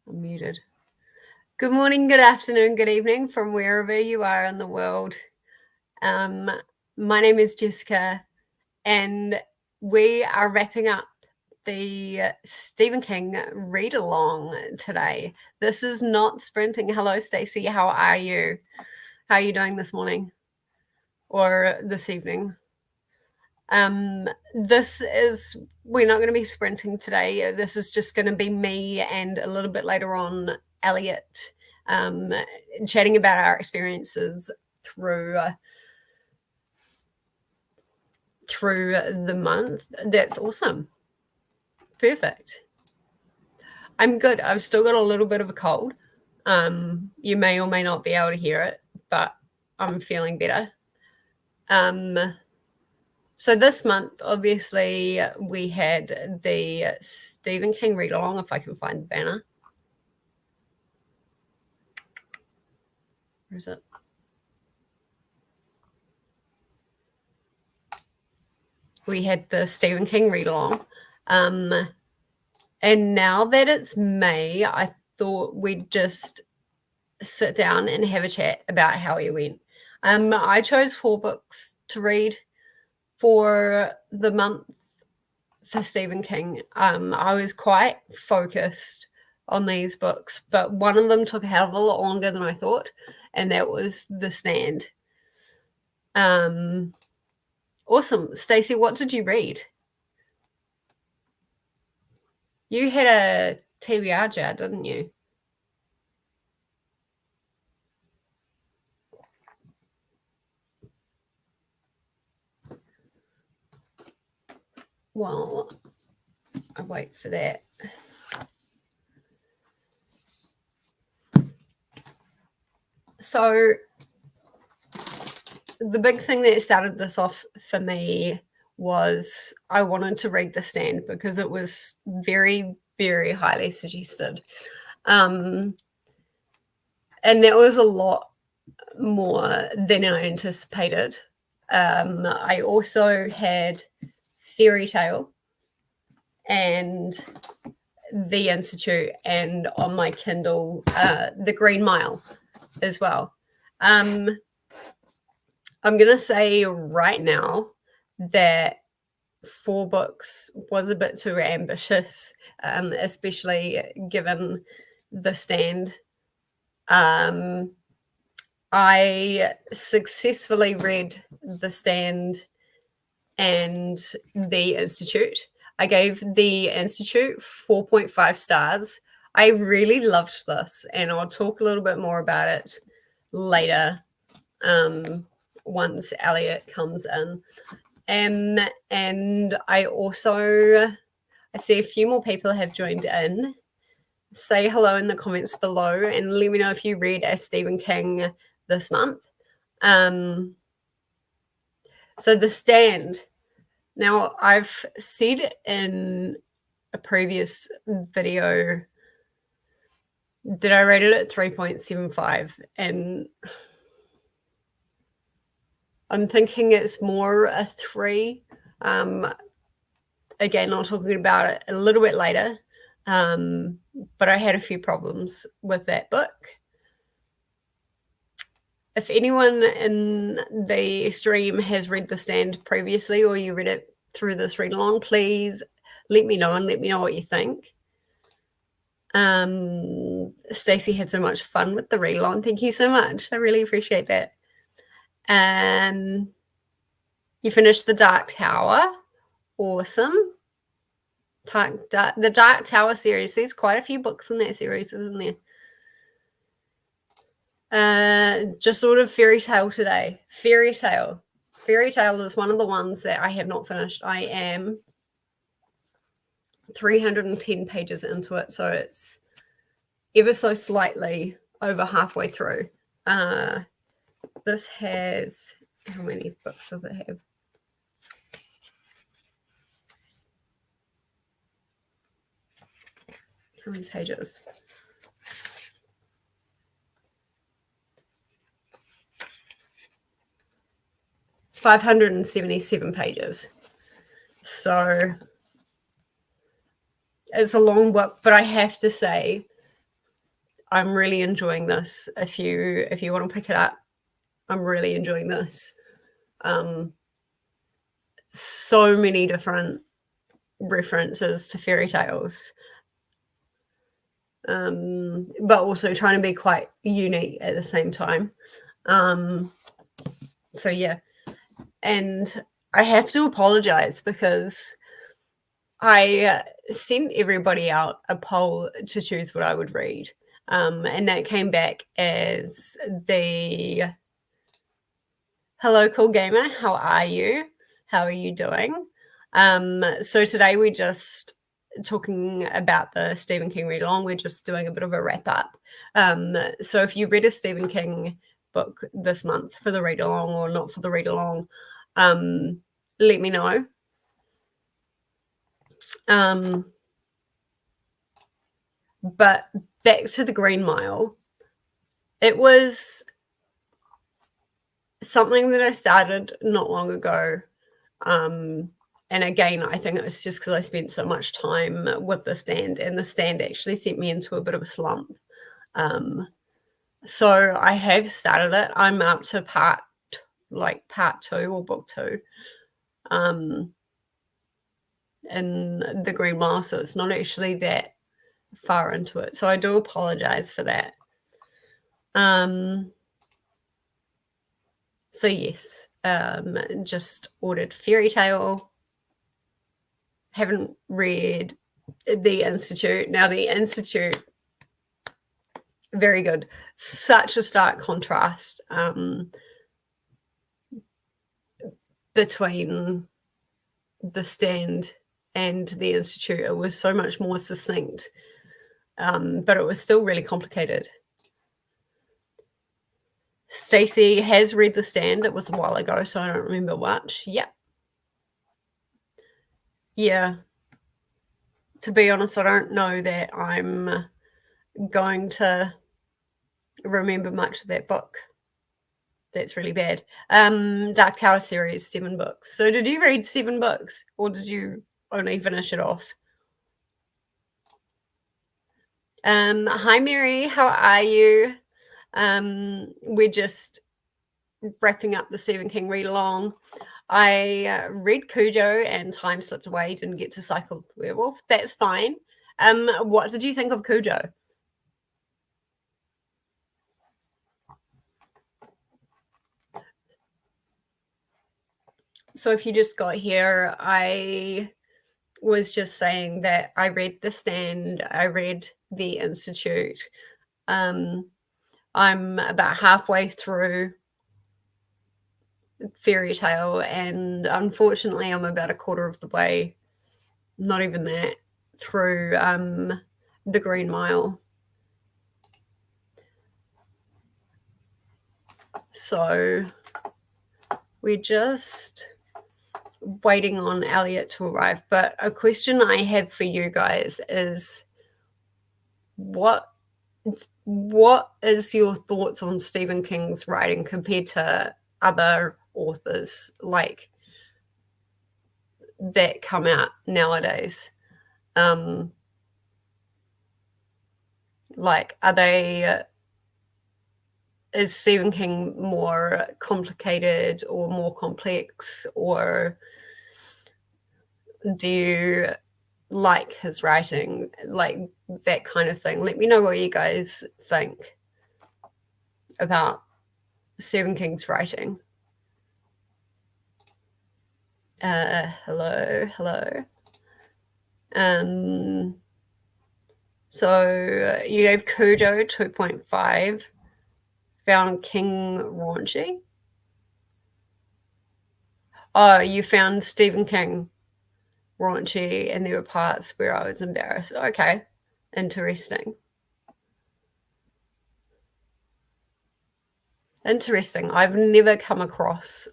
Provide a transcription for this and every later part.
I'm muted. Good morning, good afternoon, good evening from wherever you are in the world. My name is Jessica, and we are wrapping up the Stephen King read-along today. This is not sprinting. Hello, Stacey. How are you? How are you doing this morning or this evening? We're not going to be sprinting today. This is just going to be me and a little bit later on, Elliott, chatting about our experiences through the month. That's awesome. Perfect. I'm good. I've still got a little bit of a cold. You may or may not be able to hear it, but I'm feeling better. So this month, obviously, we had the Stephen King read-along, if I can find the banner. Where is it? We had the Stephen King read-along. And now that it's May, I thought we'd just sit down and have a chat about how he went. I chose 4 books to read for the month for Stephen King. I was quite focused on these books, but one of them took a hell of a lot longer than I thought, and that was The Stand. Awesome. Stacey, what did you read? You had a TBR jar, didn't you? Well, I wait for that. So the big thing that started this off for me was I wanted to read The Stand because it was very, very highly suggested. And that was a lot more than I anticipated. I also had Fairy Tale and The Institute, and on my Kindle, The Green Mile as well. I'm going to say right now that 4 books was a bit too ambitious, especially given The Stand. I successfully read The Stand and The Institute. I gave The Institute 4.5 stars. I really loved this, and I'll talk a little bit more about it later once Elliott comes in. And I see a few more people have joined in. Say hello in the comments below and let me know if you read a Stephen King this month. So The Stand. Now, I've said in a previous video that I rated it 3.75, and I'm thinking it's more a 3. Again, I'll talk about it a little bit later, but I had a few problems with that book. If anyone in the stream has read The Stand previously, or you read it through this read-along, please let me know and let me know what you think. Stacey had so much fun with the read-along. Thank you so much. I really appreciate that. You finished The Dark Tower. Awesome. The Dark Tower series. There's quite a few books in that series, isn't there? Just ordered Fairy Tale today. Fairy Tale is one of the ones that I have not finished. I am 310 pages into it, so it's ever so slightly over halfway through. This has, how many books does it have? How many pages? $577 pages. So it's a long book, but I have to say I'm really enjoying this. If you want to pick it up, I'm really enjoying this. So many different references to fairy tales, but also trying to be quite unique at the same time. So yeah, and I have to apologize because I sent everybody out a poll to choose what I would read, and that came back as the "Hello, cool gamer. How are you? How are you doing?" So today we're just talking about the Stephen King read-along. We're just doing a bit of a wrap-up. So if you read a Stephen King book this month for the read-along or not for the read-along, let me know. But back to the Green Mile. It was something that I started not long ago. And again, I think it was just because I spent so much time with the stand, and the stand actually sent me into a bit of a slump. So I have started it. I'm up to part 2 or book 2 in the Green Mile, so it's not actually that far into it. So I do apologize for that. So yes, just ordered Fairy Tale. Haven't read The Institute. Now, The Institute, very good. Such a stark contrast between the stand and The Institute. It was so much more succinct, but it was still really complicated. Stacey has read The Stand. It was a while ago, so I don't remember much. Yep. Yeah. To be honest, I don't know that I'm going to remember much of that book. That's really bad. Dark Tower series, 7 books. So did you read 7 books, or did you only finish it off? Hi Mary, how are you? We're just wrapping up the Stephen King read along. I read Cujo and time slipped away, didn't get to Cycle the Werewolf. That's fine. What did you think of Cujo? So if you just got here, I was just saying that I read The Stand, I read The Institute. I'm about halfway through Fairy Tale, and unfortunately, I'm about a quarter of the way, not even that, through The Green Mile. So we're just waiting on Elliott to arrive. But a question I have for you guys is what is your thoughts on Stephen King's writing compared to other authors like that come out nowadays? Like, is Stephen King more complicated or more complex, or do you like his writing, like that kind of thing? Let me know what you guys think about Stephen King's writing. Hello. So you gave Cujo 2.5, found King raunchy. Oh, you found Stephen King raunchy, and there were parts where I was embarrassed. Okay, interesting. I've never come across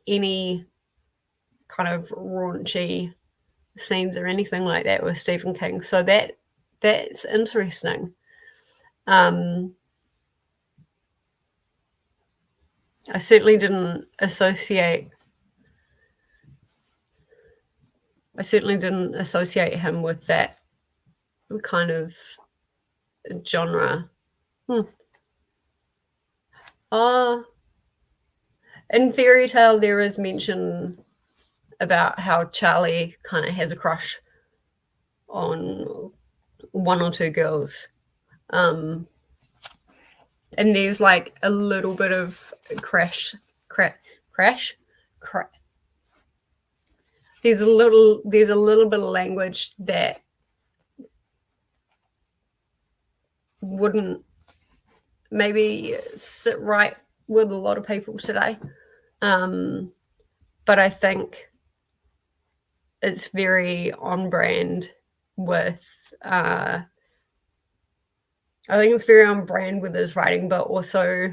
any kind of raunchy scenes or anything like that with Stephen King. So that's interesting. I certainly didn't associate him with that kind of genre. In Fairy Tale, there is mention about how Charlie kind of has a crush on one or two girls. And there's like a little bit of crash. There's a little bit of language that wouldn't maybe sit right with a lot of people today. But I think it's very on brand with I think it's very on brand with his writing, but also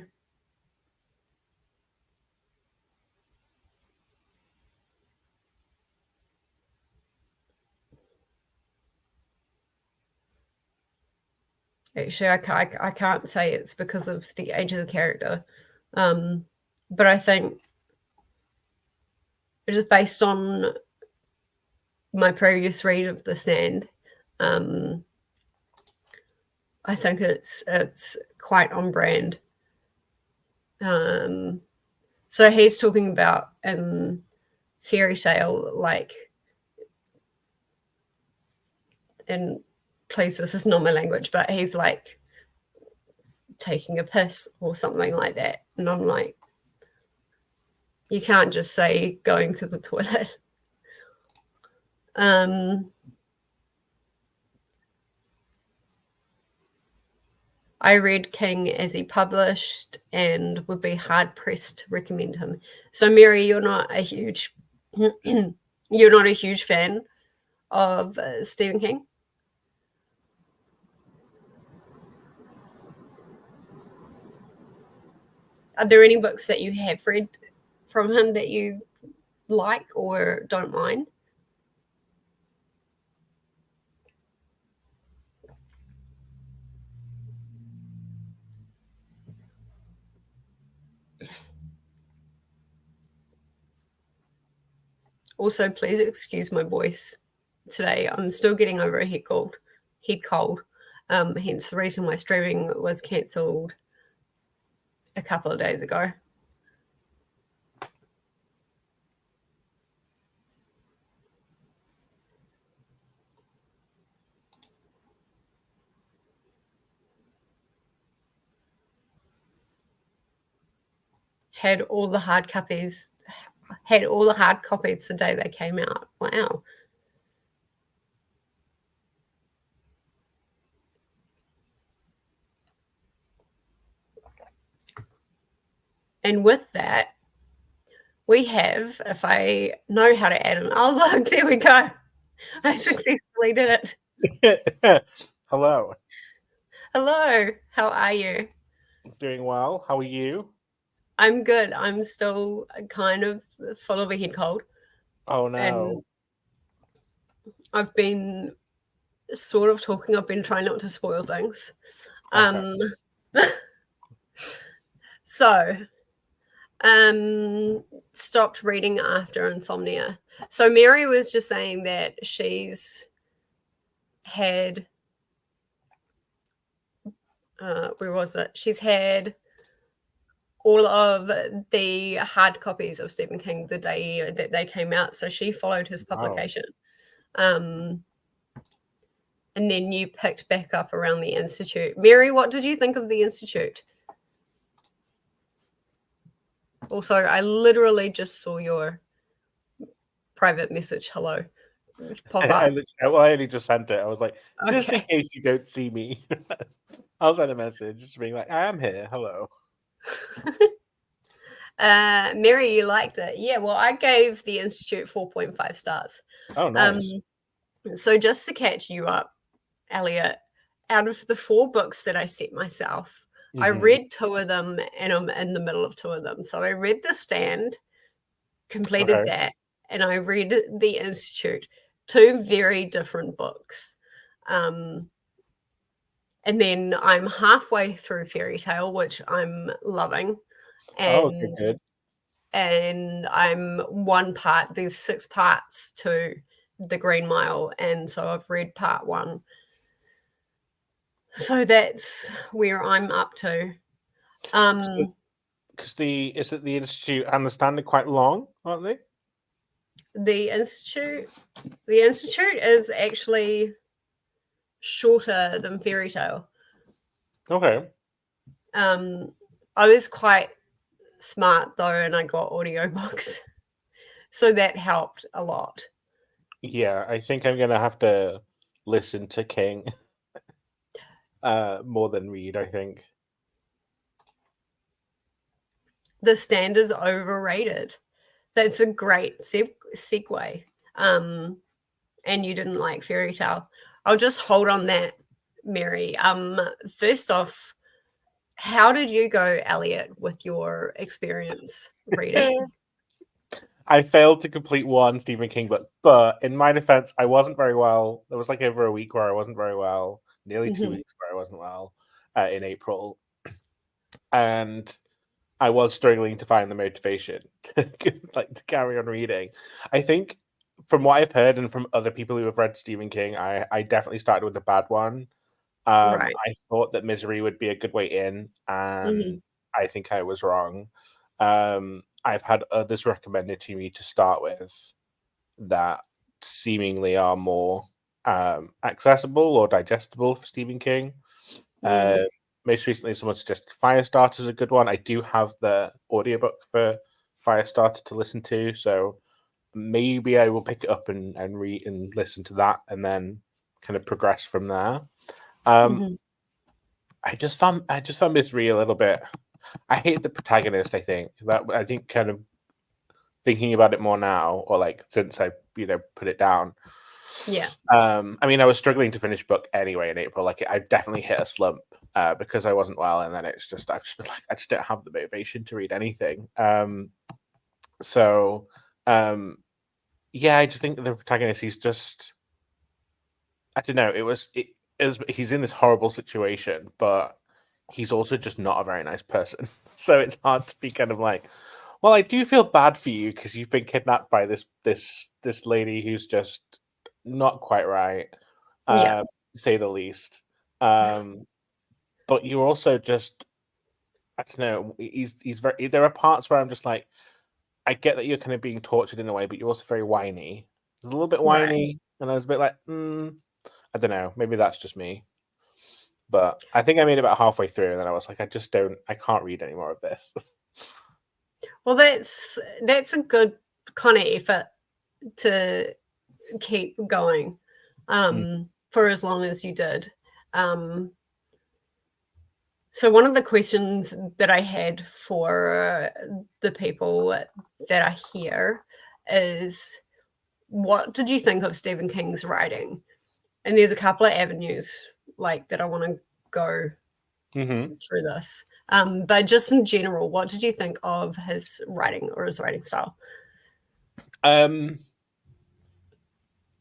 actually I can't say it's because of the age of the character, but I think just based on my previous read of The Stand, I think it's quite on brand. So he's talking about in Fairy Tale, like, and please, this is not my language, but he's like taking a piss or something like that. And I'm like, you can't just say going to the toilet. I read King as he published and would be hard pressed to recommend him. So Mary, you're not a huge fan of Stephen King? Are there any books that you have read from him that you like or don't mind? Also, please excuse my voice today. I'm still getting over a head cold. Hence the reason my streaming was cancelled a couple of days ago. Had all the hard copies the day they came out. Wow. And with that, we have, if I know how to add an, oh, look, there we go. I successfully did it. Hello. Hello. How are you? Doing well. How are you? I'm good. I'm still kind of full of a head cold. Oh, no. And I've been sort of talking. I've been trying not to spoil things. Okay. So, stopped reading after insomnia. So Mary was just saying that she's had, where was it? She's had all of the hard copies of Stephen King the day that they came out. So she followed his publication. And then you picked back up around the Institute. Mary, what did you think of the Institute? Also, I literally just saw your private message, hello, pop up. I only just sent it. I was like, just in case you don't see me. I'll send a message just being like, I am here. Hello. Mary, you liked it. Yeah, well, I gave the Institute 4.5 stars. Oh, nice. So just to catch you up, Elliott, out of the 4 books that I set myself, I read 2 of them and I'm in the middle of 2 of them. So I read The Stand, completed that, and I read The Institute, 2 very different books. And then I'm halfway through Fairy Tale, which I'm loving. And, good. And I'm one part, there's 6 parts to The Green Mile. And so I've read part 1. So that's where I'm up to. Because is it the Institute and the Standard quite long, aren't they? The institute is actually shorter than Fairy Tale. Okay. I was quite smart though, and I got audiobooks, so that helped a lot. Yeah, I think I'm gonna have to listen to King more than read, I think. The Stand is overrated. That's a great segue. And you didn't like Fairy Tale. I'll just hold on that, Mary. First off, how did you go, Elliot, with your experience reading? I failed to complete one Stephen King book, but in my defense, I wasn't very well. There was like over a week where I wasn't very well, nearly 2 weeks where I wasn't well in April, and I was struggling to find the motivation to to carry on reading. I think from what I've heard and from other people who have read Stephen King, I definitely started with a bad one. Right. I thought that Misery would be a good way in, Mm-hmm. and I think I was wrong. I've had others recommended to me to start with that seemingly are more accessible or digestible for Stephen King. Mm. Most recently, someone suggested Firestarter is a good one. I do have the audiobook for Firestarter to listen to, so maybe I will pick it up and read and listen to that, and then kind of progress from there. Um, Mm-hmm. I just found Misery a little bit. I hate the protagonist. I think kind of thinking about it more now, or like since I put it down. Yeah. I mean, I was struggling to finish book anyway in April. Like, I definitely hit a slump because I wasn't well, and then I've just been like, I just don't have the motivation to read anything. So, um, yeah, I just think the protagonist, he's just, I don't know. He's in this horrible situation, but he's also just not a very nice person. So it's hard to be kind of like, well, I do feel bad for you because you've been kidnapped by this lady who's just not quite right, Yeah. to say the least. Um, but you're also just, I don't know. He's very. There are parts where I'm just like, I get that you're kind of being tortured in a way, but you're also very whiny. He's a little bit Right. whiny, and I was a bit like, I don't know. Maybe that's just me. But I think I made it about halfway through, and then I was like, I can't read any more of this. Well, that's a good kind of effort to keep going Mm. for as long as you did. Um, so one of the questions that I had for the people that are here is, what did you think of Stephen King's writing? And there's a couple of avenues like that I want to go Hmm. through this. But just in general, what did you think of his writing or his writing style? Um,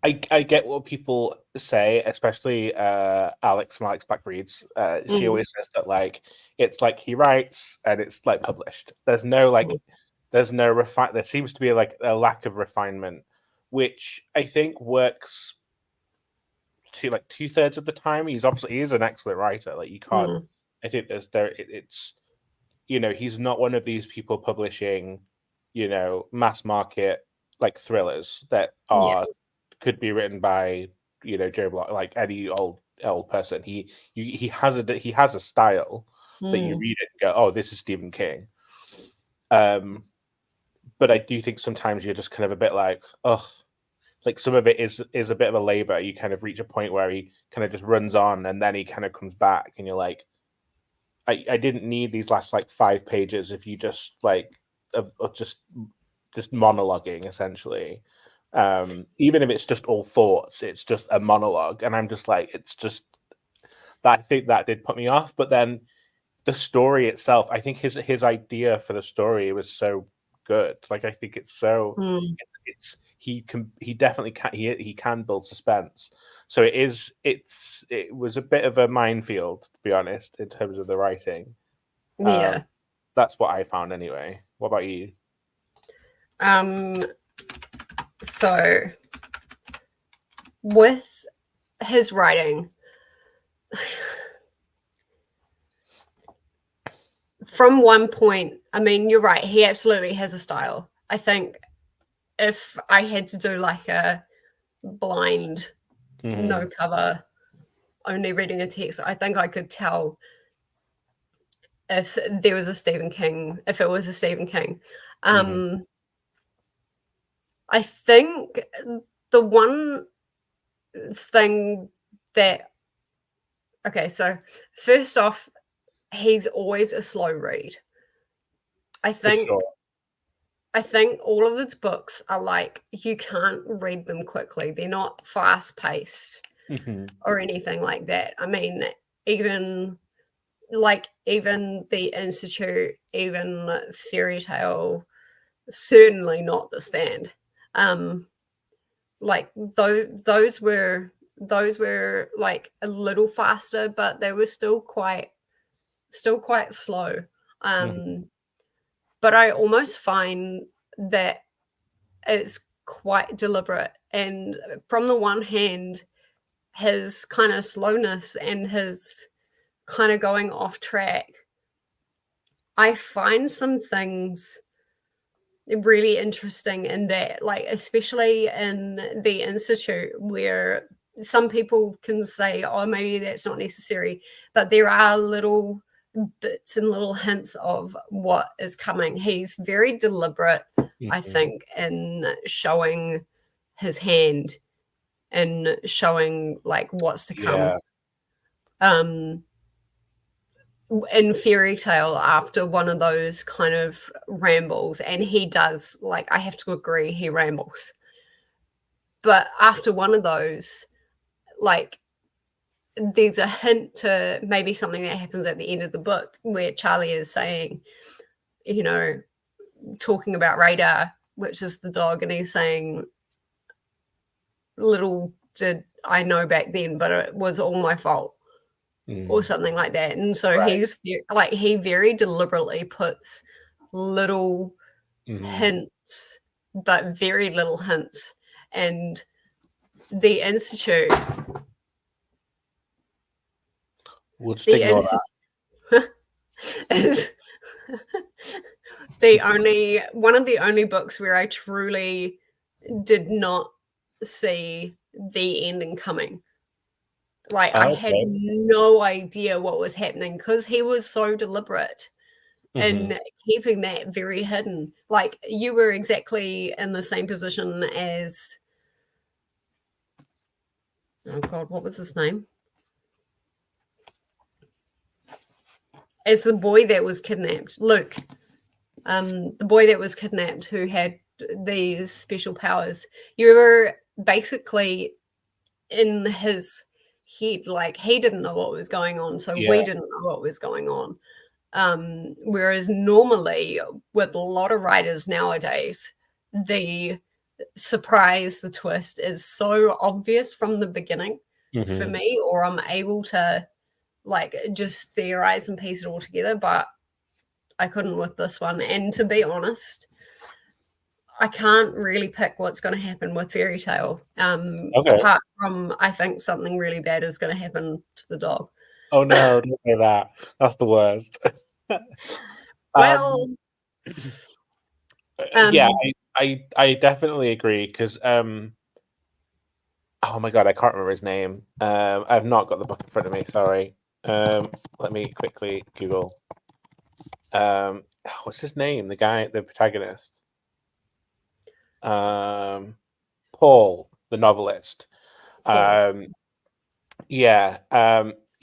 I get what people say, especially Alex from Alex Black Reads. She Mm, always says that like it's like he writes and it's like published. There's no mm, refine. There seems to be like a lack of refinement, which I think works to like 2/3 of the time. He is an excellent writer. Like, you can't. mm, I think it's he's not one of these people publishing mass market like thrillers that yeah. are could be written by Joe Block, like any old person. He has a style that you Mm, read it and go, oh, this is Stephen King. But I do think sometimes you're just kind of a bit like, oh, like some of it is a bit of a labor. You kind of reach a point where he kind of just runs on and then he kind of comes back and you're like, I didn't need these last like 5 pages if you just like of just monologuing essentially. Even if it's just all thoughts, it's just a monologue, and I'm just like, it's just that. I think that did put me off. But then the story itself, I think his idea for the story was so good. Like, I think it's so mm, he definitely can he can build suspense. So it was a bit of a minefield, to be honest, in terms of the writing. Um, yeah. that's what I found anyway. What about you? Um, so with his writing, from one point, I mean, you're right, he absolutely has a style. I think if I had to do like a blind, no cover, only reading a text, I think I could tell if there was a Stephen King, if it was a Stephen King. I think the one thing that, okay, so first off, he's always a slow read. I For think sure. I think all of his books are like, you can't read them quickly. They're not fast paced or anything like that. I mean, even even the Institute, even Fairy Tale, certainly not The Stand. Like those were like a little faster, but they were still quite slow. But I almost find that it's quite deliberate. And from the one hand, his kind of slowness and his kind of going off track, I find some things really interesting in that, like, especially in the Institute, where some people can say, oh, maybe that's not necessary, but there are little bits and little hints of what is coming. He's very deliberate, I think, in showing his hand and showing like what's to come. In Fairy Tale, after one of those kind of rambles, and he does, like, I have to agree, he rambles. But after one of those, like, there's a hint to maybe something that happens at the end of the book where Charlie is saying, you know, talking about Radar, which is the dog, and he's saying, little did I know back then, but it was all my fault. Or something like that. And so he's like, he very deliberately puts little hints, but very little hints. And the Institute, we'll just ignore that. is the only one of the only books where I truly did not see the ending coming. Like, I had no idea what was happening because he was so deliberate in keeping that very hidden. Like, you were exactly in the same position as, oh God, what was his name? As the boy that was kidnapped, Luke, the boy that was kidnapped who had these special powers. You were basically in his head, like, he didn't know what was going on, so we didn't know what was going on. Whereas normally with a lot of writers nowadays, the surprise, the twist is so obvious from the beginning for me, or I'm able to like just theorize and piece it all together, but I couldn't with this one. And to be honest, I can't really pick what's going to happen with Fairy Tale. Apart from, I think something really bad is going to happen to the dog. Oh no, don't say that. That's the worst. Well, yeah, I definitely agree because oh my God, I can't remember his name. I've not got the book in front of me. Sorry. Let me quickly Google. What's his name? The guy, the protagonist. Paul, the novelist. Yeah.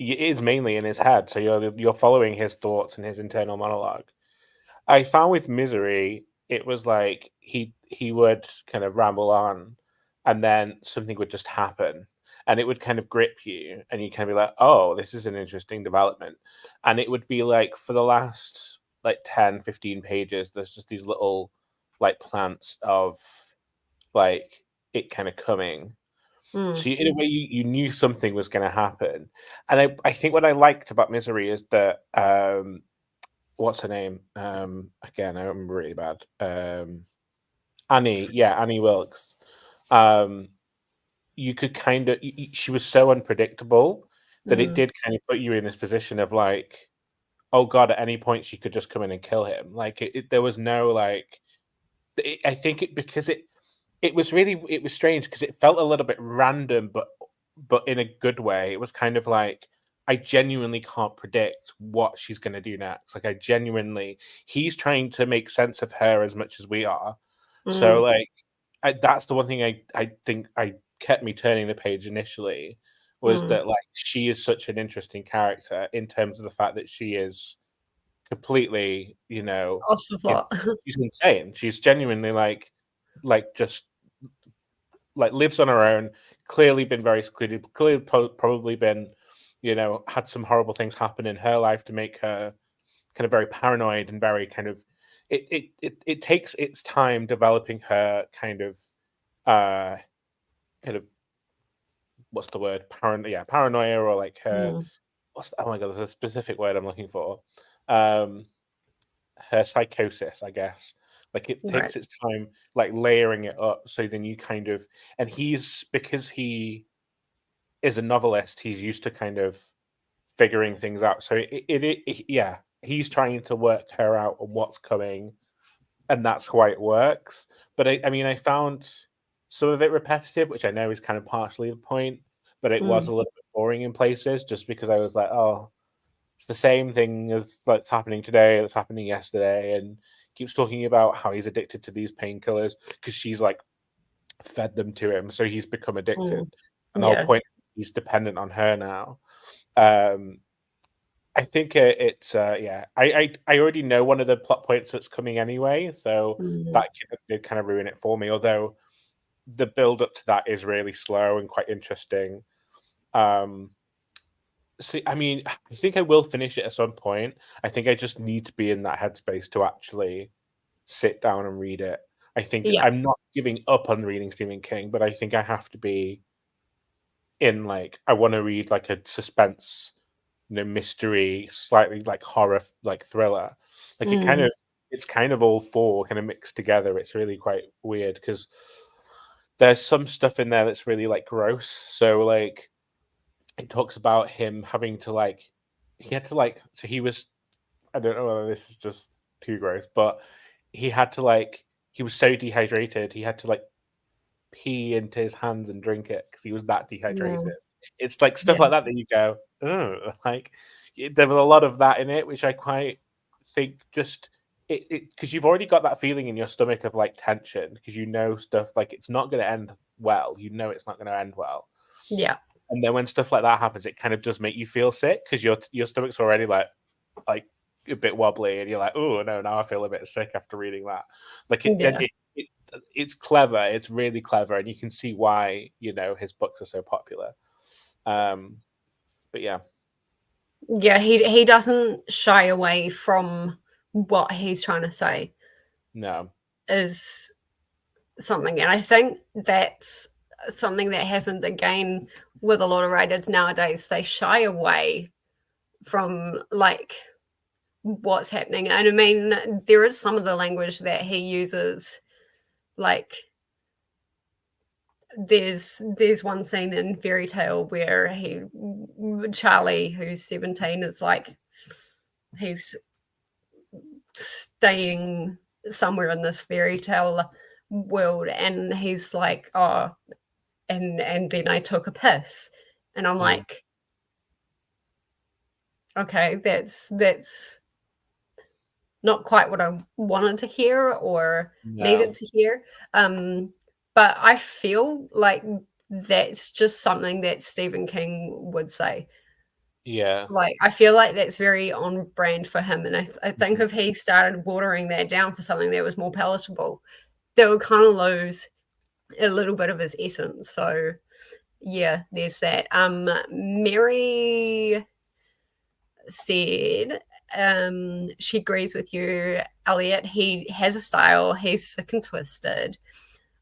It is mainly in his head, so you're following his thoughts and his internal monologue. I found with Misery, it was like he would kind of ramble on, and then something would just happen, and it would kind of grip you, and you kind of be like, "Oh, this is an interesting development," and it would be like for the last like 10, 15 pages, there's just these little like plants of like it kind of coming. So in a way, you knew something was going to happen, and I think what I liked about Misery is that what's her name? Again, I remember really bad. Annie Wilkes. You could kind of she was so unpredictable that it did kind of put you in this position of like, oh god, at any point she could just come in and kill him. Like there was no like. I think because it was strange because it felt a little bit random, but in a good way. It was kind of like I genuinely can't predict what she's going to do next. Like I genuinely, he's trying to make sense of her as much as we are. So Mm, like that's the one thing I think I kept me turning the page initially was mm. that like she is such an interesting character in terms of the fact that she is completely, Off the you know, plot. she's insane. She's genuinely like just like lives on her own. Clearly been very secluded. Clearly probably been, had some horrible things happen in her life to make her kind of very paranoid and very kind of. It takes its time developing her uh kind of what's the word paranoia or like her Mm, oh my god, there's a specific word I'm looking for. Um, her psychosis, I guess. Like it right. takes its time, like layering it up. So then you kind of, and he's because he is a novelist, he's used to kind of figuring things out. So yeah, he's trying to work her out on what's coming, and that's why it works. But I mean, I found some of it repetitive, which I know is kind of partially the point, but it was Mm, a little bit boring in places, just because I was like, oh, it's the same thing as that's happening today, that's happening yesterday, and keeps talking about how he's addicted to these painkillers because she's like fed them to him, so he's become addicted, mm. and the whole Yeah. point is he's dependent on her now. Um, I think it's yeah. I already know one of the plot points that's coming anyway, so Mm, that did kind of ruin it for me. Although the build up to that is really slow and quite interesting. Um, See, I mean, I think I will finish it at some point. I think I just need to be in that headspace to actually sit down and read it. I think yeah. I'm not giving up on reading Stephen King, but I think I have to be in like I want to read like a suspense, mystery, slightly like horror, like thriller. Like Mm, it's kind of all four kind of mixed together. It's really quite weird because there's some stuff in there that's really like gross. So like it talks about him having to like he had to like so he was I don't know whether this is just too gross, but he had to like he was so dehydrated he had to like pee into his hands and drink it because he was that dehydrated. mm, It's like stuff yeah. like that that you go, oh, like there was a lot of that in it, which I quite think just it because you've already got that feeling in your stomach of like tension because stuff like it's not going to end well. It's not going to end well. Yeah. And then when stuff like that happens, it kind of does make you feel sick because your stomach's already like a bit wobbly, and you're like, oh no, now I feel a bit sick after reading that. Like Yeah. it's clever, it's really clever, and you can see why his books are so popular. Um, but yeah, Yeah. He doesn't shy away from what he's trying to say no, is something. And I think that's something that happens again with a lot of writers nowadays. They shy away from like what's happening. And I mean, there is some of the language that he uses, like there's one scene in Fairy Tale where Charlie, who's 17, is like he's staying somewhere in this fairy tale world, and he's like, oh, and then I took a piss, and I'm mm, like, okay, that's not quite what I wanted to hear or needed no, to hear. But I feel like that's just something that Stephen King would say. yeah, Like, I feel like that's very on brand for him, and I think mhm, if he started watering that down for something that was more palatable, that would kinda lose a little bit of his essence, so, yeah, there's that. Mary said, she agrees with you, Elliot. He has a style, he's sick and twisted.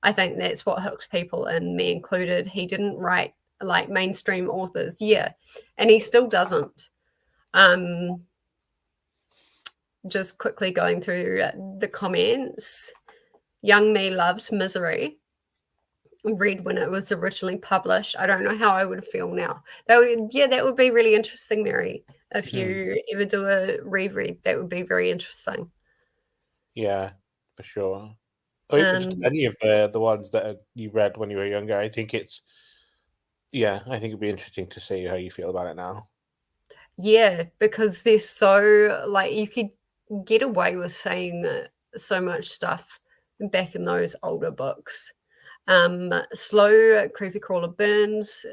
I think that's what hooks people, and me included. He didn't write like mainstream authors, yeah, and he still doesn't. Um, just quickly going through the comments. Young me loves Misery. read when it was originally published. I don't know how I would feel now. That would be really interesting, Mary. If you ever do a reread, that would be very interesting. Yeah, for sure. Or just any of the ones that you read when you were younger. I think I think it'd be interesting to see how you feel about it now. Yeah, because they're so, like, you could get away with saying so much stuff back in those older books. Slow creepy crawler burns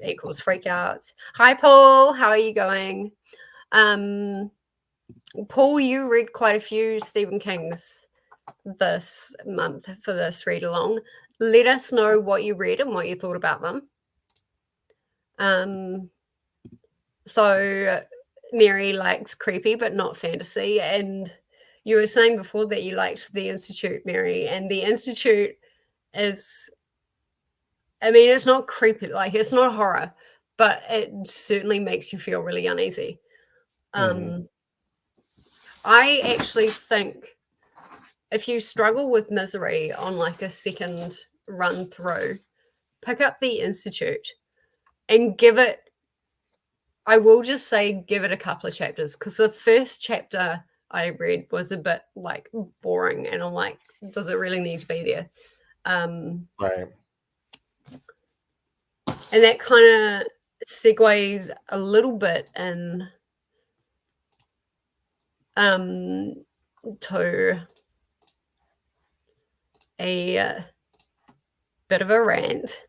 equals freakouts. Hi, Paul. How are you going? Paul, you read quite a few Stephen King's this month for this read along. Let us know what you read and what you thought about them. So Mary likes creepy but not fantasy, and you were saying before that you liked The Institute, Mary, and The Institute is, I mean, it's not creepy, like it's not horror, but it certainly makes you feel really uneasy. I actually think if you struggle with Misery on like a second run through, pick up The Institute and give it, I will just say, give it a couple of chapters, because the first chapter I read was a bit like boring, and I'm like, does it really need to be there? Right. And that kind of segues a little bit in to a bit of a rant.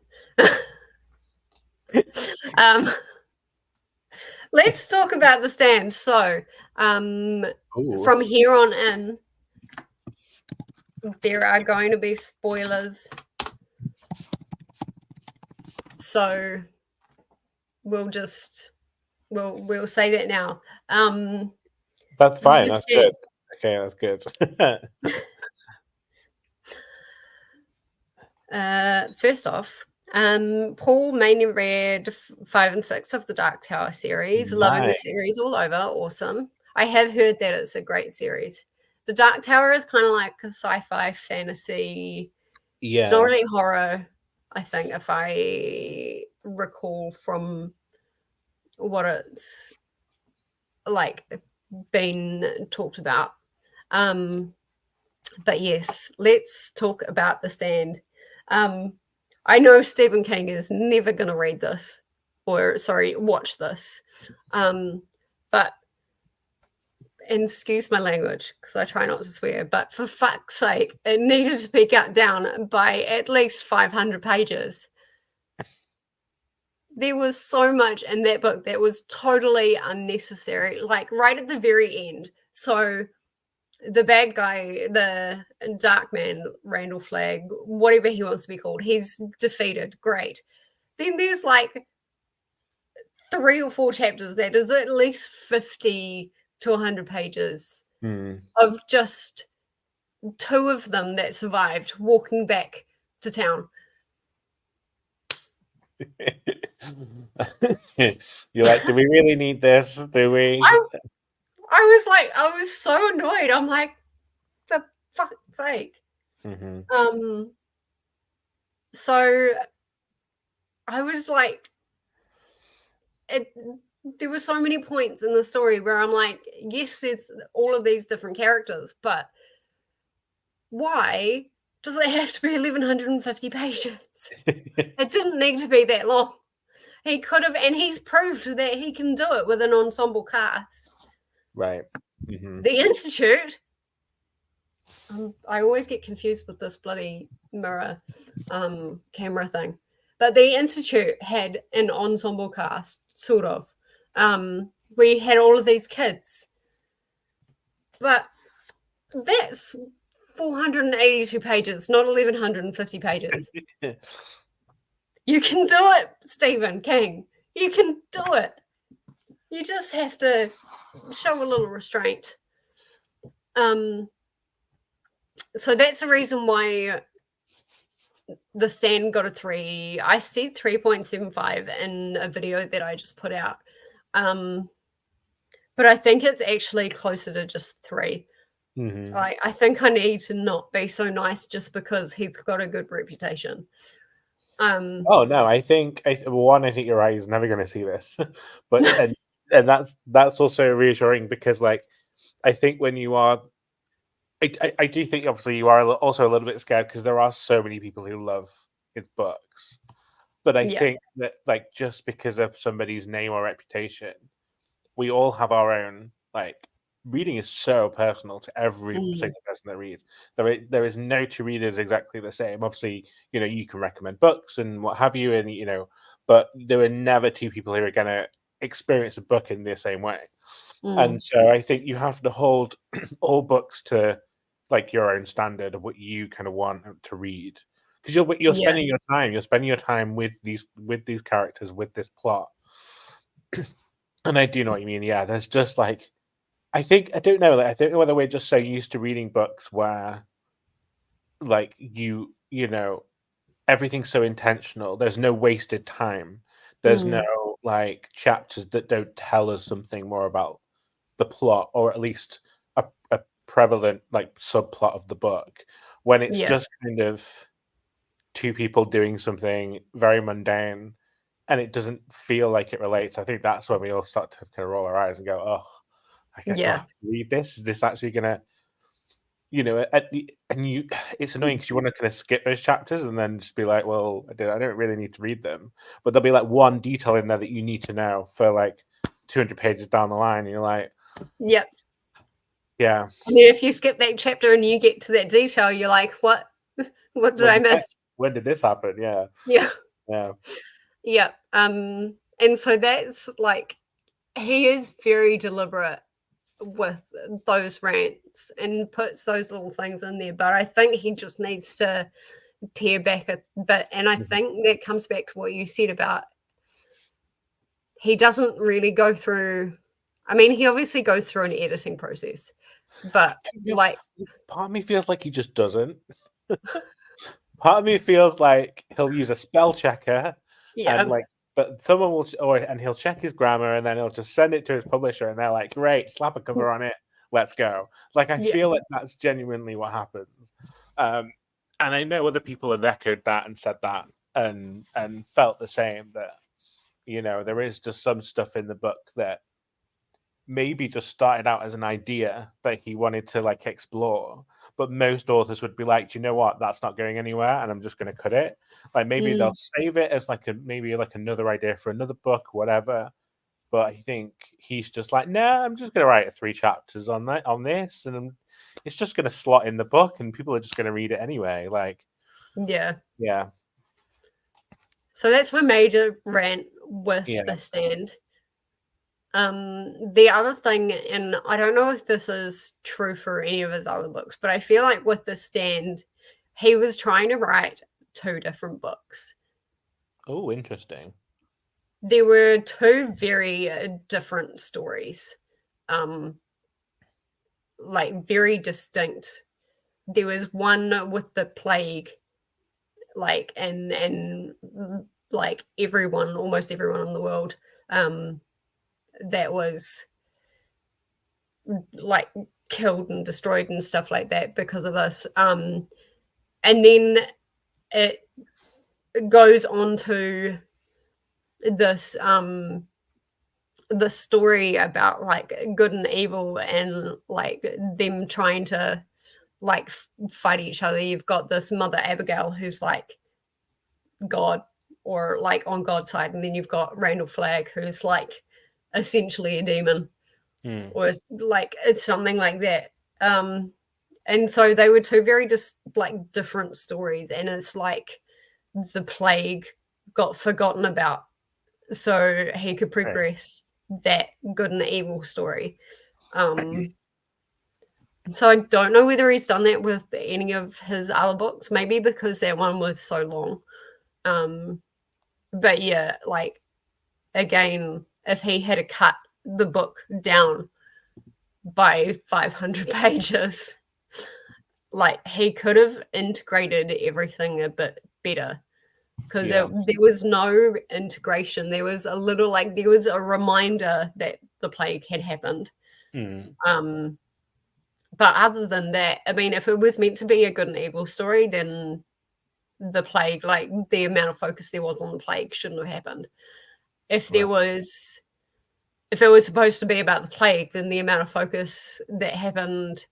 Let's talk about The Stand. So from here on in, there are going to be spoilers. So we'll say that now. That's fine. That's good. Okay, that's good. First off, Paul mainly read 5 and 6 of the Dark Tower series. Nice. Loving the series all over. Awesome. I have heard that it's a great series. The Dark Tower is kind of like a sci-fi fantasy. Yeah. It's not really horror, I think, if I recall from what it's like been talked about. But yes, let's talk about The Stand. I know Stephen King is never going to read this, watch this. But, and excuse my language, because I try not to swear, but for fuck's sake, it needed to be cut down by at least 500 pages. There was so much in that book that was totally unnecessary, like right at the very end. So the bad guy, the dark man, Randall Flagg, whatever he wants to be called, he's defeated. Great. Then there's like 3 or 4 chapters that is at least 50 to 100 pages of just 2 of them that survived walking back to town. You're like, do we really need this? Do we? I was so annoyed. I'm like, for fuck's sake. So I was like, there were so many points in the story where I'm like, yes, there's all of these different characters, but why does it have to be 1150 pages? It didn't need to be that long. He could have, and he's proved that he can do it with an ensemble cast. Right. The Institute, I always get confused with this bloody mirror camera thing, but the Institute had an ensemble cast, sort of. We had all of these kids, but that's 482 pages, not 1150 pages. You can do it, Stephen King. You can do it. You just have to show a little restraint. So that's the reason why The Stand got a 3. I said 3.75 in a video that I just put out. But I think it's actually closer to just 3. I think I need to not be so nice just because he's got a good reputation. Oh no, I think one. I think you're right. He's never going to see this, but and that's also reassuring because like I think when you are, I do think obviously you are also a little bit scared because there are so many people who love his books, but I Yeah. think that like just because of somebody's name or reputation, we all have our own like reading is so personal to every Mm, single person that reads. There is no two readers exactly the same. Obviously, you can recommend books and what have you, and but there are never two people who are going to experience a book in the same way. And mm, so I think you have to hold all books to like your own standard of what you kind of want to read because you're yeah. spending your time with these characters with this plot. And I do know what you mean. Yeah, there's just like I don't know. Like, I don't know whether we're just so used to reading books where like everything's so intentional. There's no wasted time. There's no Mm, like chapters that don't tell us something more about the plot, or at least a prevalent like subplot of the book. When it's yeah. just kind of two people doing something very mundane and it doesn't feel like it relates, I think that's when we all start to kind of roll our eyes and go, "Oh, do I Yeah. have to read this? Is this actually gonna, and you, it's annoying because you want to kind of skip those chapters and then just be like, well, I don't really need to read them, but there'll be like one detail in there that you need to know for like 200 pages down the line, and you're like, Yep. yeah, And then if you skip that chapter and you get to that detail, you're like, what? What did when I did miss? when did this happen? Yeah, Yeah. yeah, Yeah. And so that's like he is very deliberate with those rants and puts those little things in there. But I think he just needs to pare back a bit. And I mhm. think that comes back to what you said about he doesn't really go through. I mean, he obviously goes through an editing process, but Yeah, like, part of me feels like he just doesn't. Part of me feels like he'll use a spell checker and yeah, like, but someone will, and he'll check his grammar and then he'll just send it to his publisher and they're like, great, slap a cover on it, let's go. Like, I yeah, feel like that's genuinely what happens. Um, and I know other people have echoed that and said that and felt the same that, there is just some stuff in the book that maybe just started out as an idea that he wanted to like explore. But most authors would be like, do you know what? That's not going anywhere, and I'm just going to cut it. Like maybe they'll mm, save it as like maybe like another idea for another book, whatever. But I think he's just like, nah, I'm just going to write 3 chapters on this, and it's just going to slot in the book, and people are just going to read it anyway. Like, yeah. yeah, So that's my major rant with yeah. the stand. The other thing, and I don't know if this is true for any of his other books, but I feel like with the stand, he was trying to write two different books. Oh, interesting. There were two very different stories, um, like very distinct. There was one with the plague, like and like everyone, almost everyone in the world, um, that was like killed and destroyed and stuff like that because of this. And then it goes on to this the story about like good and evil and like them trying to like fight each other. You've got this mother Abigail who's like God or like on God's side, and then you've got Randall Flagg who's like essentially a demon Hmm. or like it's something like that. And so they were two very just like different stories, and it's like the plague got forgotten about so he could Okay. progress that good and evil story. Um, so I don't know whether he's done that with any of his other books, maybe because that one was so long. Um, but yeah, like again, if he had cut the book down by 500 pages, like he could have integrated everything a bit better because Yeah. there was no integration. There was a little like there was a reminder that the plague had happened. Hmm. Um, but other than that, I mean, if it was meant to be a good and evil story, then the plague, like the amount of focus there was on the plague shouldn't have happened. If Right. it was supposed to be about the plague, then the amount of focus that happened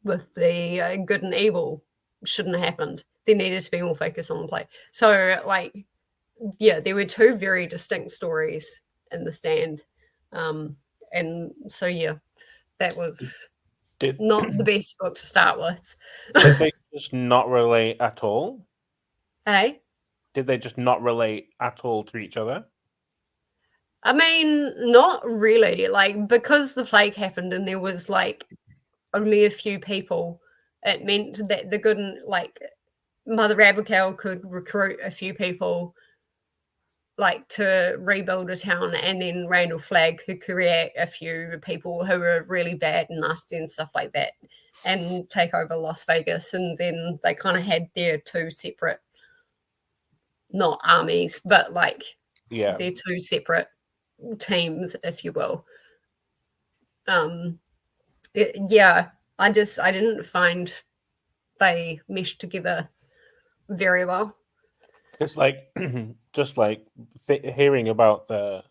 with the good and evil shouldn't have happened. There needed to be more focus on the plague. So, like, yeah, there were two very distinct stories in The Stand. And so, yeah, that was Did not the best book to start with. did they just not relate at all? Hey? Did they just not relate at all to each other? I mean, not really. Like, because the plague happened and there was like only a few people, it meant that the good and like Mother Abigail could recruit a few people like to rebuild a town, and then Randall Flagg could create a few people who were really bad and nasty and stuff like that and take over Las Vegas. And then they kind of had their two separate, not armies, but like Yeah. their two separate teams, if you will. Yeah, I didn't find they meshed together very well. It's like just like hearing about the,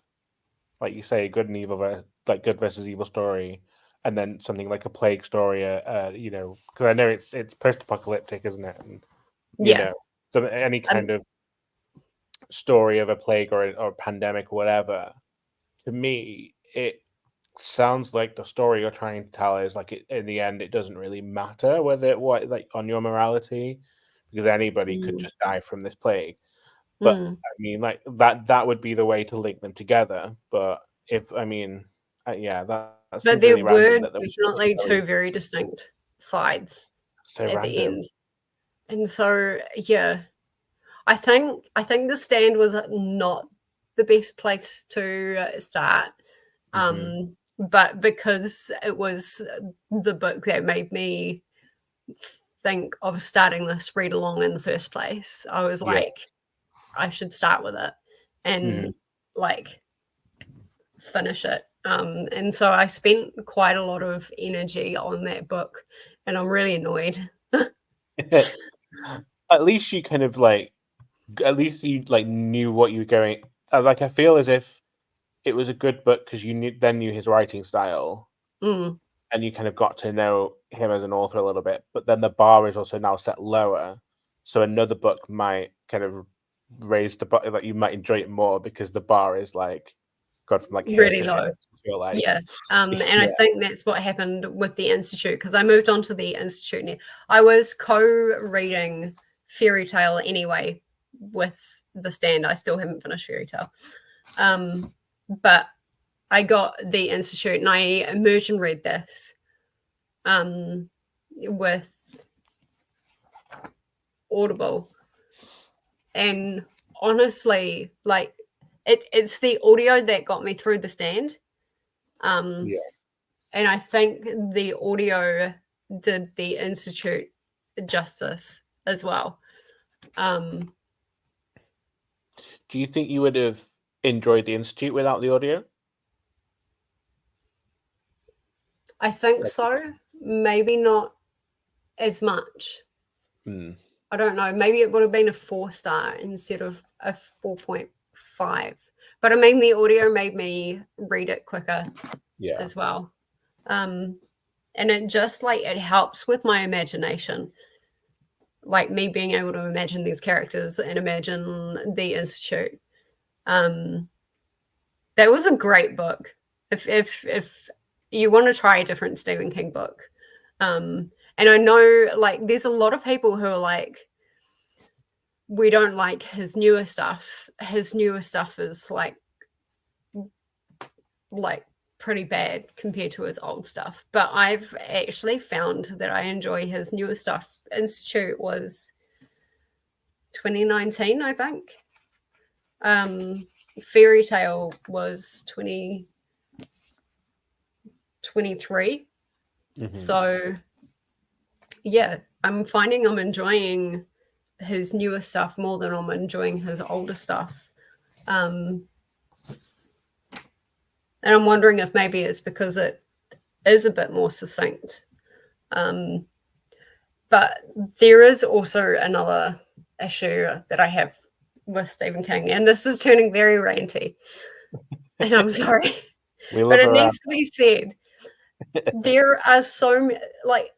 like you say, good and evil, like good versus evil story, and then something like a plague story. You know, because I know it's post-apocalyptic, isn't it? And you Yeah. know, so any Um, kind of story of a plague or a pandemic or whatever, to me, it sounds like the story you're trying to tell is like in the end, it doesn't really matter whether what like on your morality, because anybody could mm, just die from this plague. But mm. I mean, like that would be the way to link them together. But if I mean, yeah, that But seems there really random were that definitely two very distinct sides so at the random. end. And so, yeah, I think The Stand was not the best place to start. Hmm. But because it was the book that made me think of starting this read along in the first place, I was Yeah. like, I should start with it Hmm. and like finish it. And so I spent quite a lot of energy on that book, and I'm really annoyed. At least you kind of like, at least you like knew what you were going. Like I feel as if it was a good book because you knew his writing style, Mm, and you kind of got to know him as an author a little bit. But then the bar is also now set lower, so another book might kind of raise the bar. Like you might enjoy it more because the bar is like gone from like here really to here. low. You're like, Yeah. And I yeah, think that's what happened with the Institute, because I moved on to the Institute now. I was co-reading Fairy Tale anyway with The Stand. I still haven't finished Fairy Tale. But I got the Institute and I immersion read this with Audible. And honestly, like it's the audio that got me through The Stand. Um, yeah. and I think the audio did the Institute justice as well. Um, Do you think you would have enjoyed the Institute without the audio? I think Like, so. Maybe not as much. hmm, I don't know. Maybe it would have been a 4-star instead of a 4.5. But I mean, the audio made me read it quicker yeah. as well. And it just like it helps with my imagination, like me being able to imagine these characters and imagine the Institute. Um, that was a great book. If you want to try a different Stephen King book, and I know like there's a lot of people who are like, we don't like his newer stuff. His newer stuff is like pretty bad compared to his old stuff. But I've actually found that I enjoy his newer stuff. Institute was 2019, I think. Fairy Tale was 2023. Hmm. So yeah, I'm finding I'm enjoying his newer stuff more than I'm enjoying his older stuff. Um, and I'm wondering if maybe it's because it is a bit more succinct. But there is also another issue that I have with Stephen King, and this is turning very ranty, and I'm sorry, We but love it a needs rant. to be said. There are so many, like,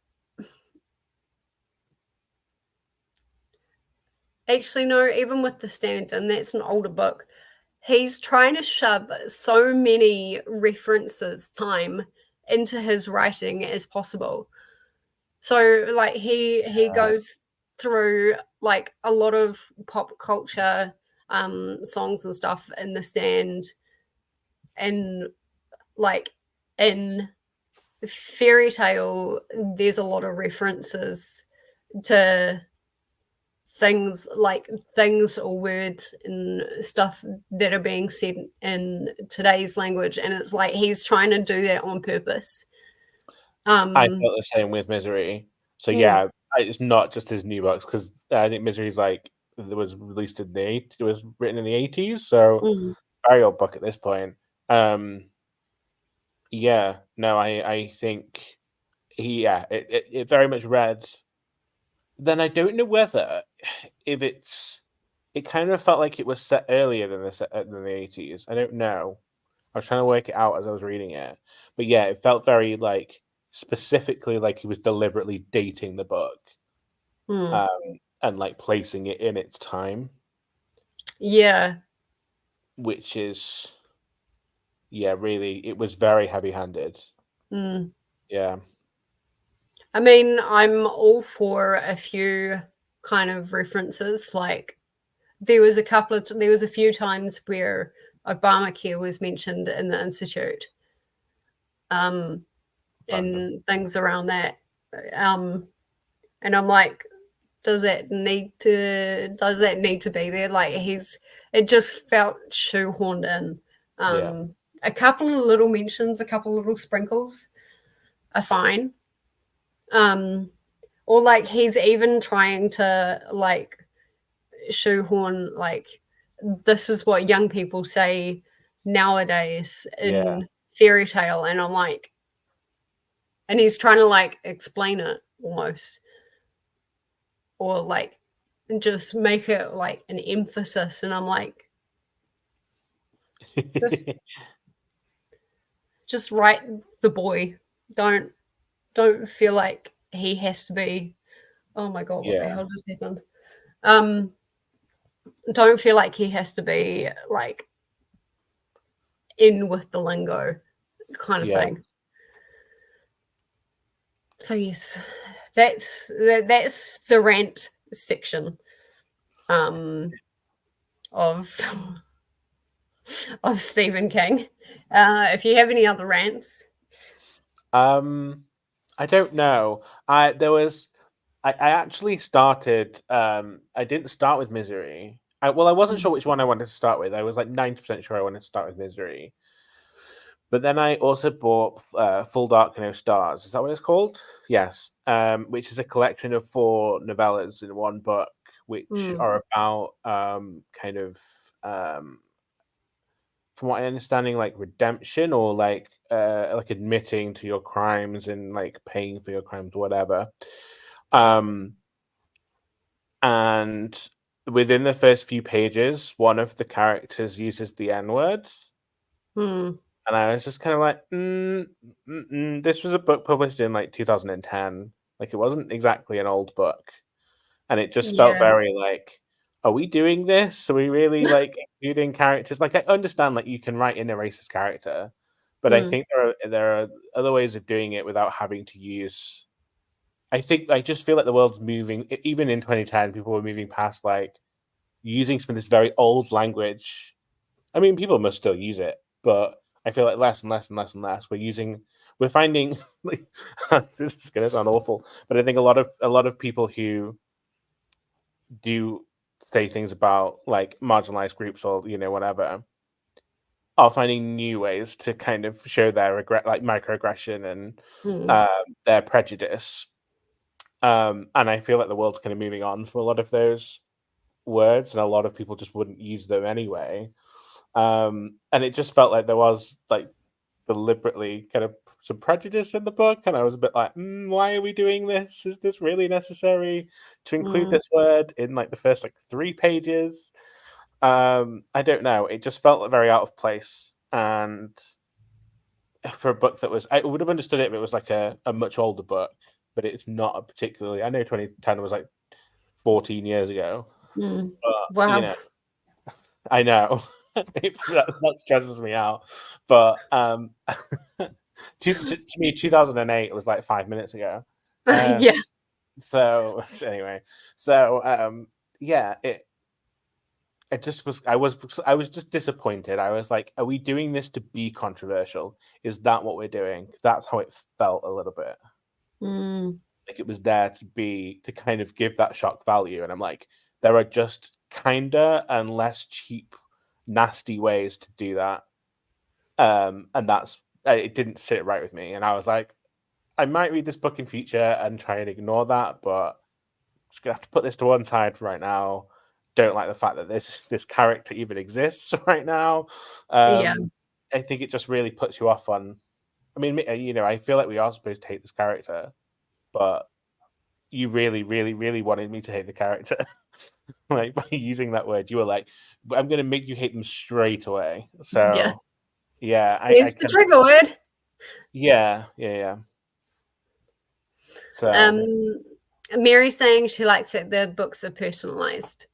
actually, no, even with The Stand, and that's an older book, he's trying to shove so many references time into his writing as possible. So like he goes through like a lot of pop culture songs and stuff in The Stand, and like in Fairy Tale there's a lot of references to things or words and stuff that are being said in today's language, and it's like he's trying to do that on purpose. I um felt the same with Misery. So mm, yeah, it's not just his new books because I think Misery's like it was released in it was written in the 80s, so mm, very old book at this point. Um, yeah, no, I think it very much read. Then I don't know whether if it kind of felt like it was set earlier than the 80s. I don't know. I was trying to work it out as I was reading it, but yeah, it felt very like specifically like he was deliberately dating the book, mm. um, and like placing it in its time, Yeah. which is yeah, really, it was very heavy-handed. Mm. Yeah, I mean, I'm all for a few kind of references. Like there was a few times where Obamacare was mentioned in the institute, um, random. and things around that. Um, and I'm like, does that need to be there? Like it just felt shoehorned in. Yeah, A couple of little mentions, a couple of little sprinkles are fine. Um, or like he's even trying to like shoehorn like this is what young people say nowadays yeah, in fairy tale, and I'm like, and he's trying to like explain it almost, or like just make it like an emphasis, and I'm like, just just write the boy. don't don't feel like he has to be, oh my god, what the yeah, hell just happened. um don't feel like he has to be like in with the lingo kind of yeah, thing. So yes, that's the rant section um, of of Stephen King. If you have any other rants, I don't know. I actually started. I didn't start with Misery. I wasn't mm, sure which one I wanted to start with. I was like 90% sure I wanted to start with Misery. But then I also bought Full Dark No Stars. Is that what it's called? Yes. Which is a collection of 4 novellas in one book, which mm, are about kind of from what I'm understanding, like redemption or like admitting to your crimes and like paying for your crimes, whatever. Um, and within the first few pages, one of the characters uses the N word, mm, and I was just kind of like, this was a book published in like 2010. Like it wasn't exactly an old book, and it just felt yeah, very like, are we doing this? Are we really like including characters? Like I understand like you can write in a racist character, but I mm, think there are other ways of doing it without having to use. I just feel like the world's moving. Even in 2010, people were moving past like using some of this very old language. I mean, people must still use it, but I feel like less and less and less and less. We're finding like this is gonna sound awful, but I think a lot of people who do say things about like marginalized groups or whatever are finding new ways to kind of show their regret, like microaggression and mm, their prejudice. And I feel like the world's kind of moving on from a lot of those words, and a lot of people just wouldn't use them anyway. And it just felt like there was like deliberately kind of some prejudice in the book, and I was a bit like, why are we doing this? Is this really necessary to include this word in like the first like 3 pages? I don't know. It just felt very out of place, and for a book that was, I would have understood it if it was like a much older book, but it's not a particularly. I know 2010 was like 14 years ago, but Wow. I know that stresses me out. But to me, 2008 was like 5 minutes ago. Yeah. So anyway, so yeah, it just was. I was just disappointed. I was like, are we doing this to be controversial? Is that what we're doing? That's how it felt a little bit. Like it was there to kind of give that shock value, and I'm like, there are just kinder and less cheap, nasty ways to do that. And that's it didn't sit right with me, and I was like, I might read this book in future and try and ignore that, but I'm just gonna have to put this to one side for right now. Don't like the fact that this character even exists right now. Yeah. I think it just really puts you off on. I mean, I feel like we are supposed to hate this character, but you really, really, really wanted me to hate the character. Like by using that word, you were like, "I'm going to make you hate them straight away." Yeah. So yeah, I There's the can. trigger word. Yeah. So Mary saying she likes it. The books are personalized.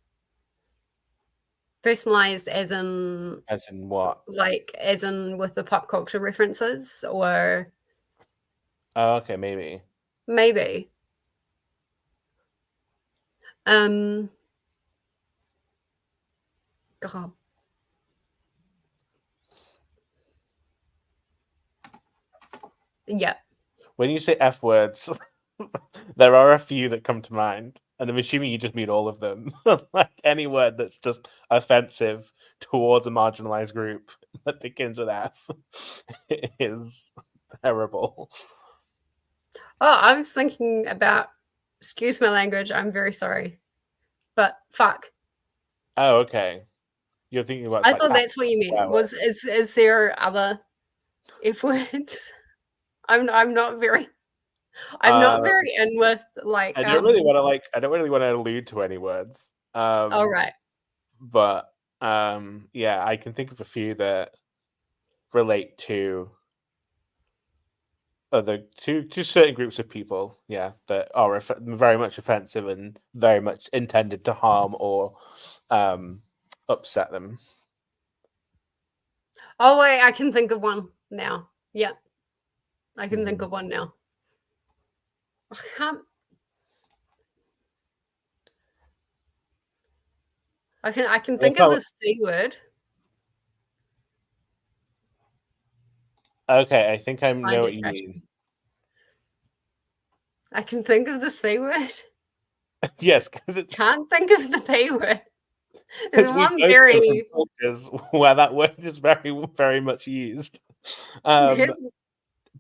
Personalized as in what? like as in with the pop culture references, or Oh, okay, maybe. maybe. God. Yeah. When you say F words, there are a few that come to mind, and I'm assuming you just mean all of them. Like any word that's just offensive towards a marginalized group that begins with F is terrible. Oh, I was thinking about, excuse my language, I'm very sorry. But fuck. Oh, okay. You're thinking about I like thought that's what you meant. swear Was words. is there other F words? I'm not very I'm not Uh, very in with like I don't really want to allude to any words. all right. But yeah, I can think of a few that relate to other to certain groups of people, yeah, that are very much offensive and very much intended to harm or upset them. Oh wait, I can think of one now. Yeah. I can think Mhm. of one now. I can't I can That's think of not the C word. okay. I think I Find know what it you mean. fashion. I can think of the C word. Yes, because it's Can't think of the P word. There's because we one both come from very cultures where that word is very, very much used. Um, there's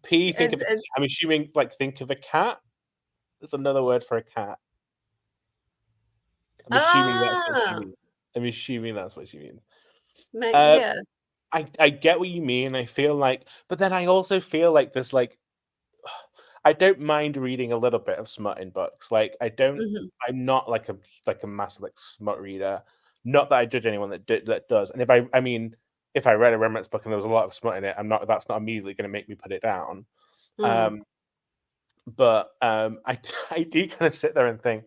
P. Think of. it's I'm assuming, like, think of a cat. There's another word for a cat. I'm assuming that's what she ah means. I'm assuming that's what she means. Uh, yeah. I get what you mean. I feel like, but then I also feel like there's like, I don't mind reading a little bit of smut in books. Like I don't. Mhm. I'm not like a massive like smut reader. Not that I judge anyone that does. And I mean, if I read a romance book and there was a lot of smut in it, I'm not. That's not immediately going to make me put it down. Mm. Um, but I do kind of sit there and think,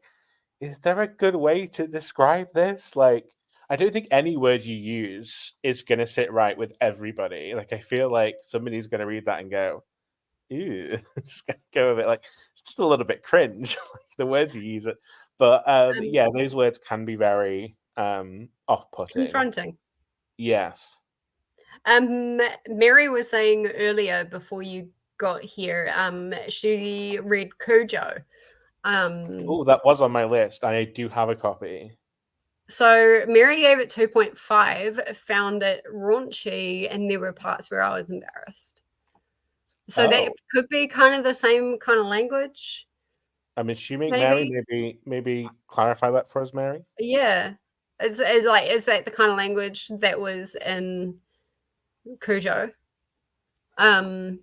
is there a good way to describe this? Like, I don't think any word you use is going to sit right with everybody. Like, I feel like somebody's going to read that and go, ew, just gonna go with it. Like, it's just a little bit cringe, like the words you use it. But Um, yeah, those words can be very off-putting. confronting. Yes. Mary was saying earlier before you got here, she read Cujo. Um, Oh, that was on my list. I do have a copy. so Mary gave it 2.5, found it raunchy, and there were parts where I was embarrassed. So that Oh, could be kind of the same kind of language, I'm assuming Mary, maybe. maybe clarify that for us, Mary. Yeah. Is that the kind of language that was in Cujo? Um,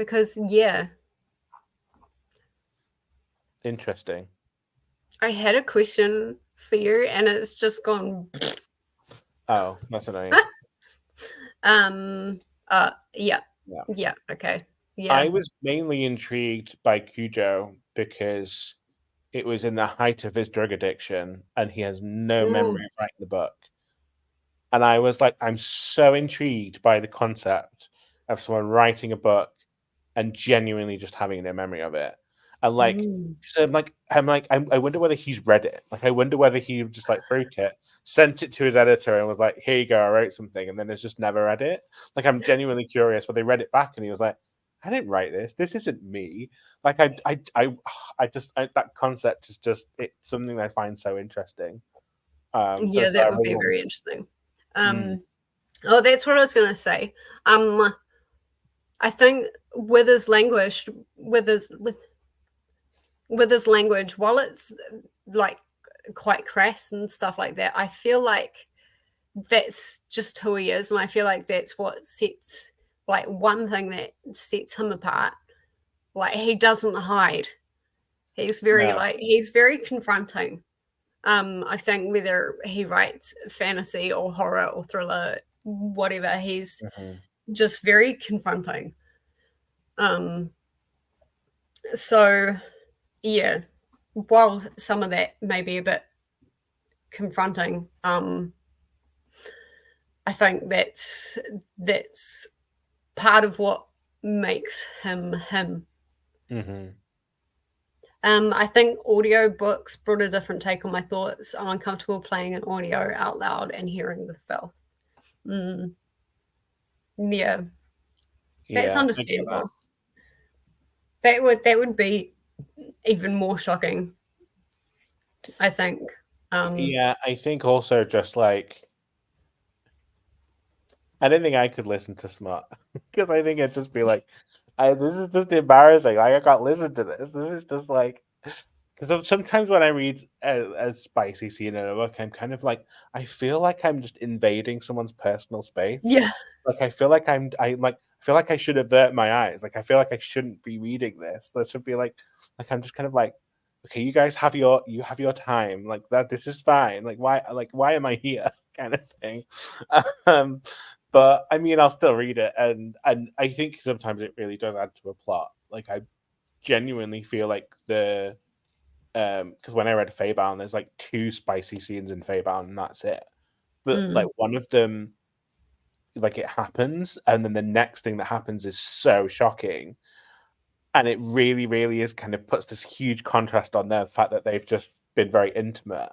because yeah, Interesting. I had a question for you and it's just gone. Oh, that's annoying. um. Yeah. Yeah. Yeah. Okay. I Yeah. was mainly intrigued by Cujo because it was in the height of his drug addiction and he has no Mm, memory of writing the book. And I was like, I'm so intrigued by the concept of someone writing a book and genuinely just having no memory of it. And like, mm. so I wonder whether he's read it. Like, I wonder whether he just like wrote it, sent it to his editor, and was like, "Here you go, I wrote something," and then has just never read it. Like, I'm genuinely curious. Whether they read it back, and he was like, "I didn't write this. This isn't me." Like, that concept is just it's something that I find so interesting. Yeah, So I that would really be want. very interesting. Mm, Oh, that's what I was gonna say. I think with his language, with his with his language, while it's like quite crass and stuff like that, I feel like that's just who he is, and I feel like that's what sets like one thing that sets him apart. Like he doesn't hide. no. He's very confronting. I think whether he writes fantasy or horror or thriller, whatever, he's Mhm. just very confronting. Um, so yeah, while some of that may be a bit confronting, I think that's part of what makes him him. Mhm. I think audiobooks brought a different take on my thoughts. I'm uncomfortable playing an audio out loud and hearing the film. Mm, yeah, that's Yeah, I get that. understandable. That would be even more shocking, I think. Um, Yeah, I think also just like I don't think I could listen to Smut because I think it'd just be like, this is just embarrassing. Like I can't listen to this. This is just like because sometimes when I read a spicy scene in a book, I'm kind of like I feel like I'm just invading someone's personal space. yeah. Like I feel like I feel like I should avert my eyes. Like I feel like I shouldn't be reading this. This should be like I'm just kind of like okay, you guys have your time. Like that this is fine. Like why am I here? Kind of thing. Um but I mean I'll still read it and I think sometimes it really does add to a plot. Like I genuinely feel like the because when I read Feybound, there's like two spicy scenes in Feybound, and that's it. But like Mm, one of them, like it happens, and then the next thing that happens is so shocking, and it really, really is kind of puts this huge contrast on the fact that they've just been very intimate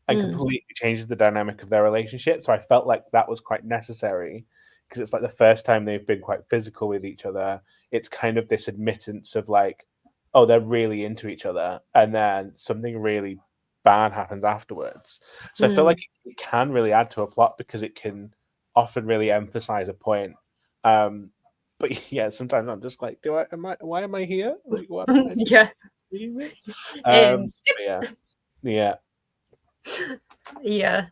and mm, completely changes the dynamic of their relationship. So I felt like that was quite necessary because it's like the first time they've been quite physical with each other. It's kind of this admittance of like, oh, they're really into each other, and then something really bad happens afterwards. So I feel mm. like it can really add to a plot because it can often really emphasize a point. Um, but yeah, sometimes I'm just like, do I am I why am I here? Like, what am I Yeah, reading this? and But yeah, yeah. yeah.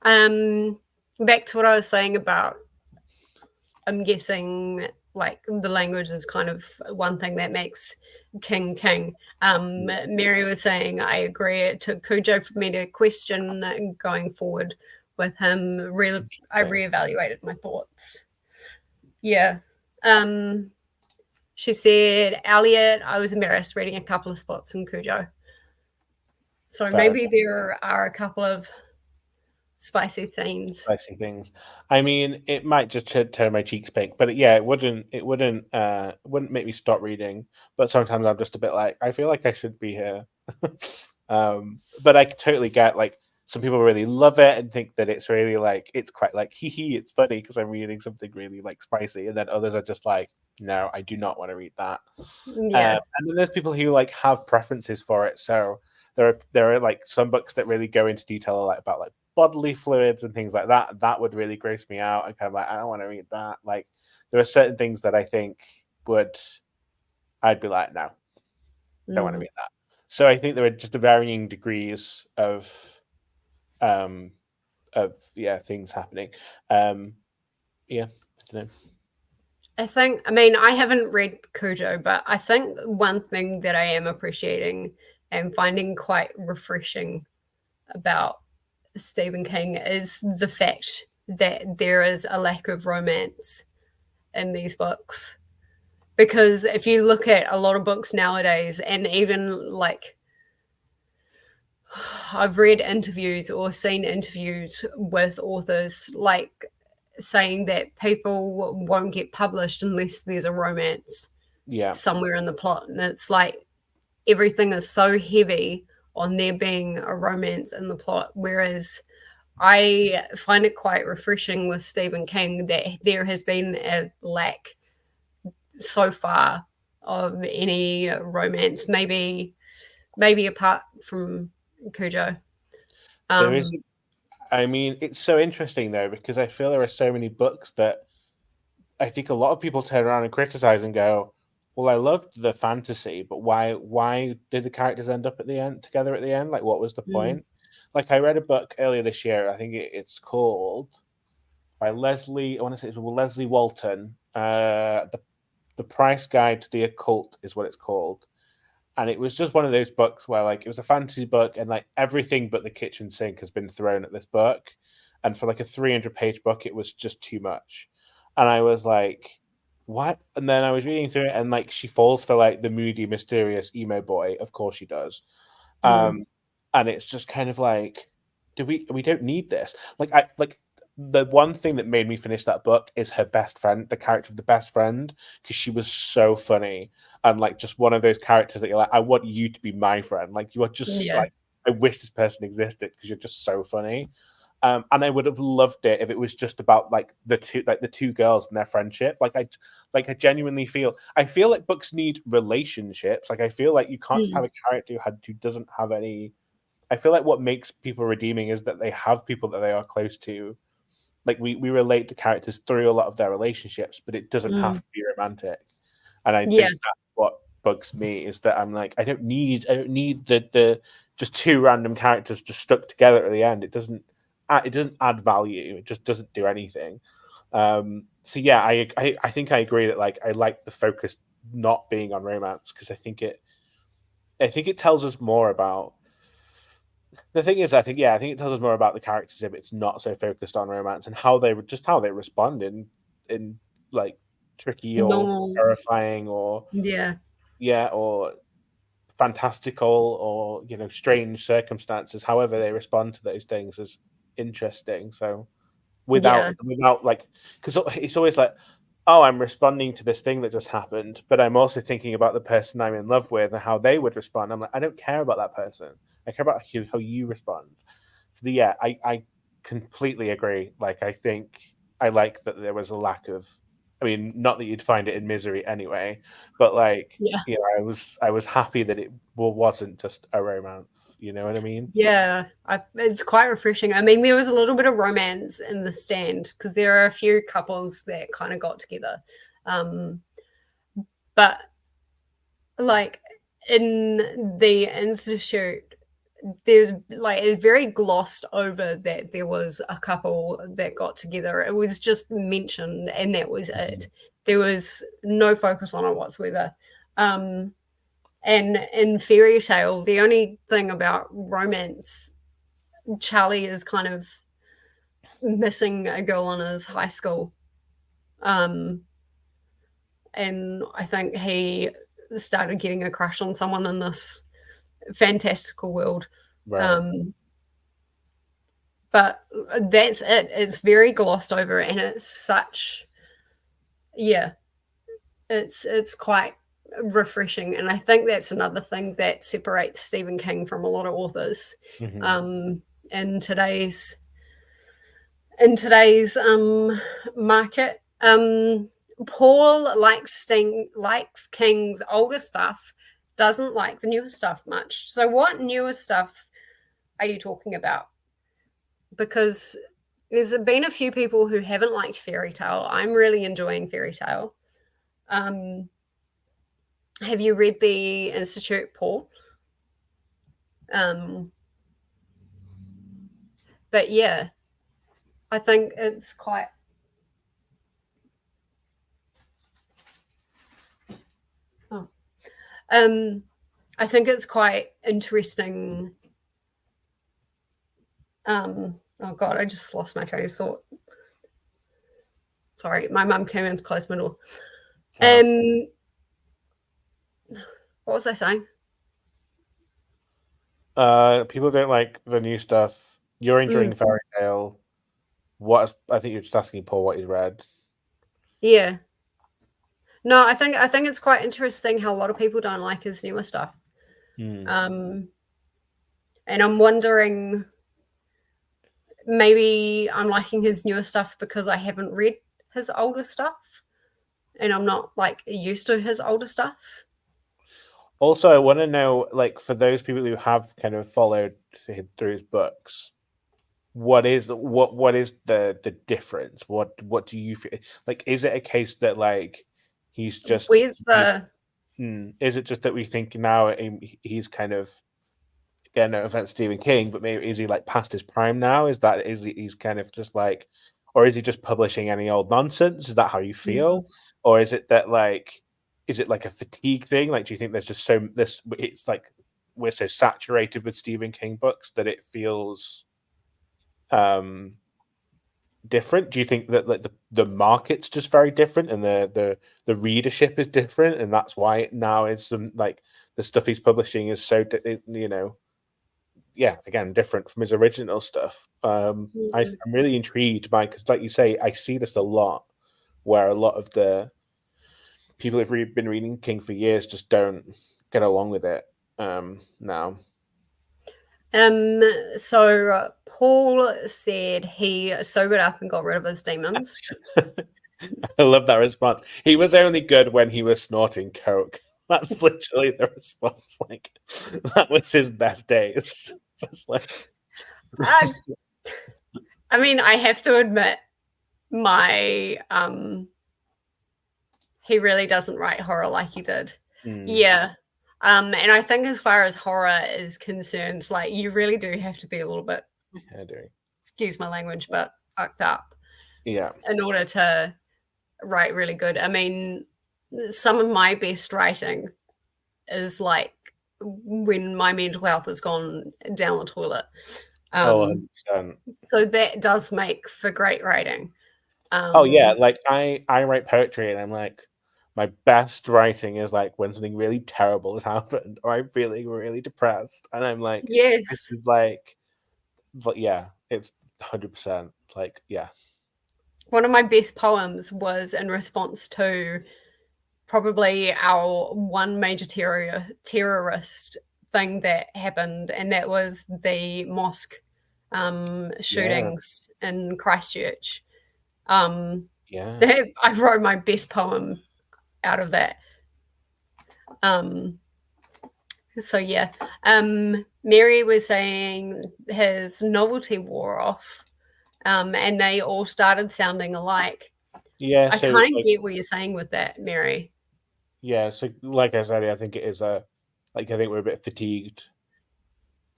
Um, Back to what I was saying about, I'm guessing like the language is kind of one thing that makes King King. Mary was saying, I agree. It took Cujo for me to question going forward with him. I Interesting. reevaluated my thoughts. Yeah. Um, she said, Elliot, I was embarrassed reading a couple of spots in Cujo. So Fair maybe enough. there are a couple of spicy themes. Spicy things. I mean, it might just turn my cheeks pink, but yeah, it wouldn't make me stop reading. But sometimes I'm just a bit like, I feel like I should be here. But I totally get like some people really love it and think that it's really like it's quite like hee hee, it's funny because I'm reading something really like spicy, and then others are just like, no, I do not want to read that. Yeah. And then there's people who like have preferences for it. So there are like some books that really go into detail like about like bodily fluids and things like that. That would really gross me out. And kind of like I don't want to read that. Like there are certain things that I think would I'd be like, no, I don't want to Mm. read that. So I think there are just varying degrees um of yeah things happening. Yeah, I don't know. I mean, I haven't read Cujo, but I think one thing that I am appreciating and finding quite refreshing about Stephen King is the fact that there is a lack of romance in these books. Because if you look at a lot of books nowadays, and even like I've read interviews or seen interviews with authors like saying that people won't get published unless there's a romance Yeah, somewhere in the plot. And it's like everything is so heavy on there being a romance in the plot. Whereas I find it quite refreshing with Stephen King that there has been a lack so far of any romance, maybe apart from Cujo. there is. Um, I mean, it's so interesting though because I feel there are so many books that I think a lot of people turn around and criticize and go, "Well, I loved the fantasy, but why did the characters end up at the end together at the end? Like, what was the mm, point?" Like, I read a book earlier this year. I think it's called by Leslie. I want to say it's Leslie Walton. The Price Guide to the Occult is what it's called, and it was just one of those books where like it was a fantasy book and like everything but the kitchen sink has been thrown at this book, and for like a 300-page book it was just too much, and I was like, what? And then I was reading through it and like she falls for like the moody mysterious emo boy, of course she does. mm, um and it's just kind of like, do we don't need this. Like I like the one thing that made me finish that book is her best friend, the character of the best friend, because she was so funny and like just one of those characters that you're like, I want you to be my friend. Like you are just yeah. like, I wish this person existed because you're just so funny. And I would have loved it if it was just about like the two girls and their friendship. Like I genuinely feel like books need relationships. Like I feel like you can't just have Mm, a character who doesn't have any. I feel like what makes people redeeming is that they have people that they are close to. Like we relate to characters through a lot of their relationships, but it doesn't have mm, to be romantic. And I yeah. think that's what bugs me is that I'm like, I don't need the just two random characters just stuck together at the end. It doesn't add value. It just doesn't do anything. So yeah, I think I agree that like I like the focus not being on romance because I think it tells us more about the thing is, I think it tells us more about the characters if it's not so focused on romance and how they respond in like tricky or Normal. terrifying or Yeah. yeah or fantastical or strange circumstances. However they respond to those things is interesting. So Yeah. without like, because it's always like, oh, I'm responding to this thing that just happened, but I'm also thinking about the person I'm in love with and how they would respond. I'm like, I don't care about that person. I care about how you respond. So yeah, I completely agree. Like I think I like that there was a lack of, I mean, not that you'd find it in Misery anyway, but like, Yeah. I was happy that it wasn't just a romance. You know what I mean? Yeah. It's quite refreshing. I mean, there was a little bit of romance in The Stand because there are a few couples that kind of got together. Um, but like in the Institute, there's like it's very glossed over that there was a couple that got together. It was just mentioned and that was Mhm. it. There was no focus on it whatsoever. Um, and in Fairy Tale, the only thing about romance, Charlie is kind of missing a girl in his high school. Um, and I think he started getting a crush on someone in this fantastical world. Right. Um, but that's it. It's very glossed over, and it's such yeah. It's quite refreshing, and I think that's another thing that separates Stephen King from a lot of authors Hmm. um, in today's market. Paul likes King's older stuff, doesn't like the newer stuff much. So, what newer stuff are you talking about? Because there's been a few people who haven't liked Fairy Tale. I'm really enjoying Fairy Tale. Um, have you read the Institute, Paul? Um, but yeah, I think it's quite I think it's quite interesting. Oh god, I just lost my train of thought. Sorry, my mum came in to close my door. Oh. What was I saying? People don't like the new stuff. You're enjoying Mm, Fairy Tale. I think you're just asking Paul what he's read. yeah. No, I think it's quite interesting how a lot of people don't like his newer stuff. Hmm. Um, and I'm wondering, maybe I'm liking his newer stuff because I haven't read his older stuff and I'm not like used to his older stuff. Also, I want to know, like, for those people who have kind of followed through his books, what is the difference? What do you feel like? Is it a case that like he's just Where's he, the is it just that we think now he's kind of, again, no offense, Stephen King, but maybe is he like past his prime now? He's kind of just like, or is he just publishing any old nonsense? Is that how you feel, or is it that like, is it like a fatigue thing? Like, do you think there's just so this? It's like we're so saturated with Stephen King books that it feels um different? Do you think that like the market's just very different and the readership is different, and that's why now it's some like the stuff he's publishing is so yeah, again, different from his original stuff. I'm really intrigued by, because like you say, I see this a lot where a lot of the people who've been reading King for years just don't get along with it now. um so Paul said he sobered up and got rid of his demons. I love that response. He was only good when he was snorting coke. That's literally the response. Like, that was his best days. Just like, I I mean, I have to admit, my he really doesn't write horror like he did. mm, Yeah. And I think as far as horror is concerned, like you really do have to be a little bit, I do. excuse my language, but fucked up Yeah. in order to write really good. I mean, some of my best writing is like when my mental health has gone down the toilet. Oh, Um, 100%. so that does make for great writing. Oh yeah, Um, like I write poetry, and I'm like, my best writing is like when something really terrible has happened or I'm feeling really depressed, and I'm like, this yes. is like yeah, it's 100% like, yeah. One of my best poems was in response to probably our one major terrorist thing that happened, and that was the mosque Yeah. shootings in Christchurch. Um, Yeah. I wrote my best poem out of that. Um, so yeah, Mary was saying his novelty wore off, and they all started sounding alike. Yeah, I so kind of like, get what you're saying with that, Mary. yeah, so like I said, I think it is a, like, I think we're a bit fatigued.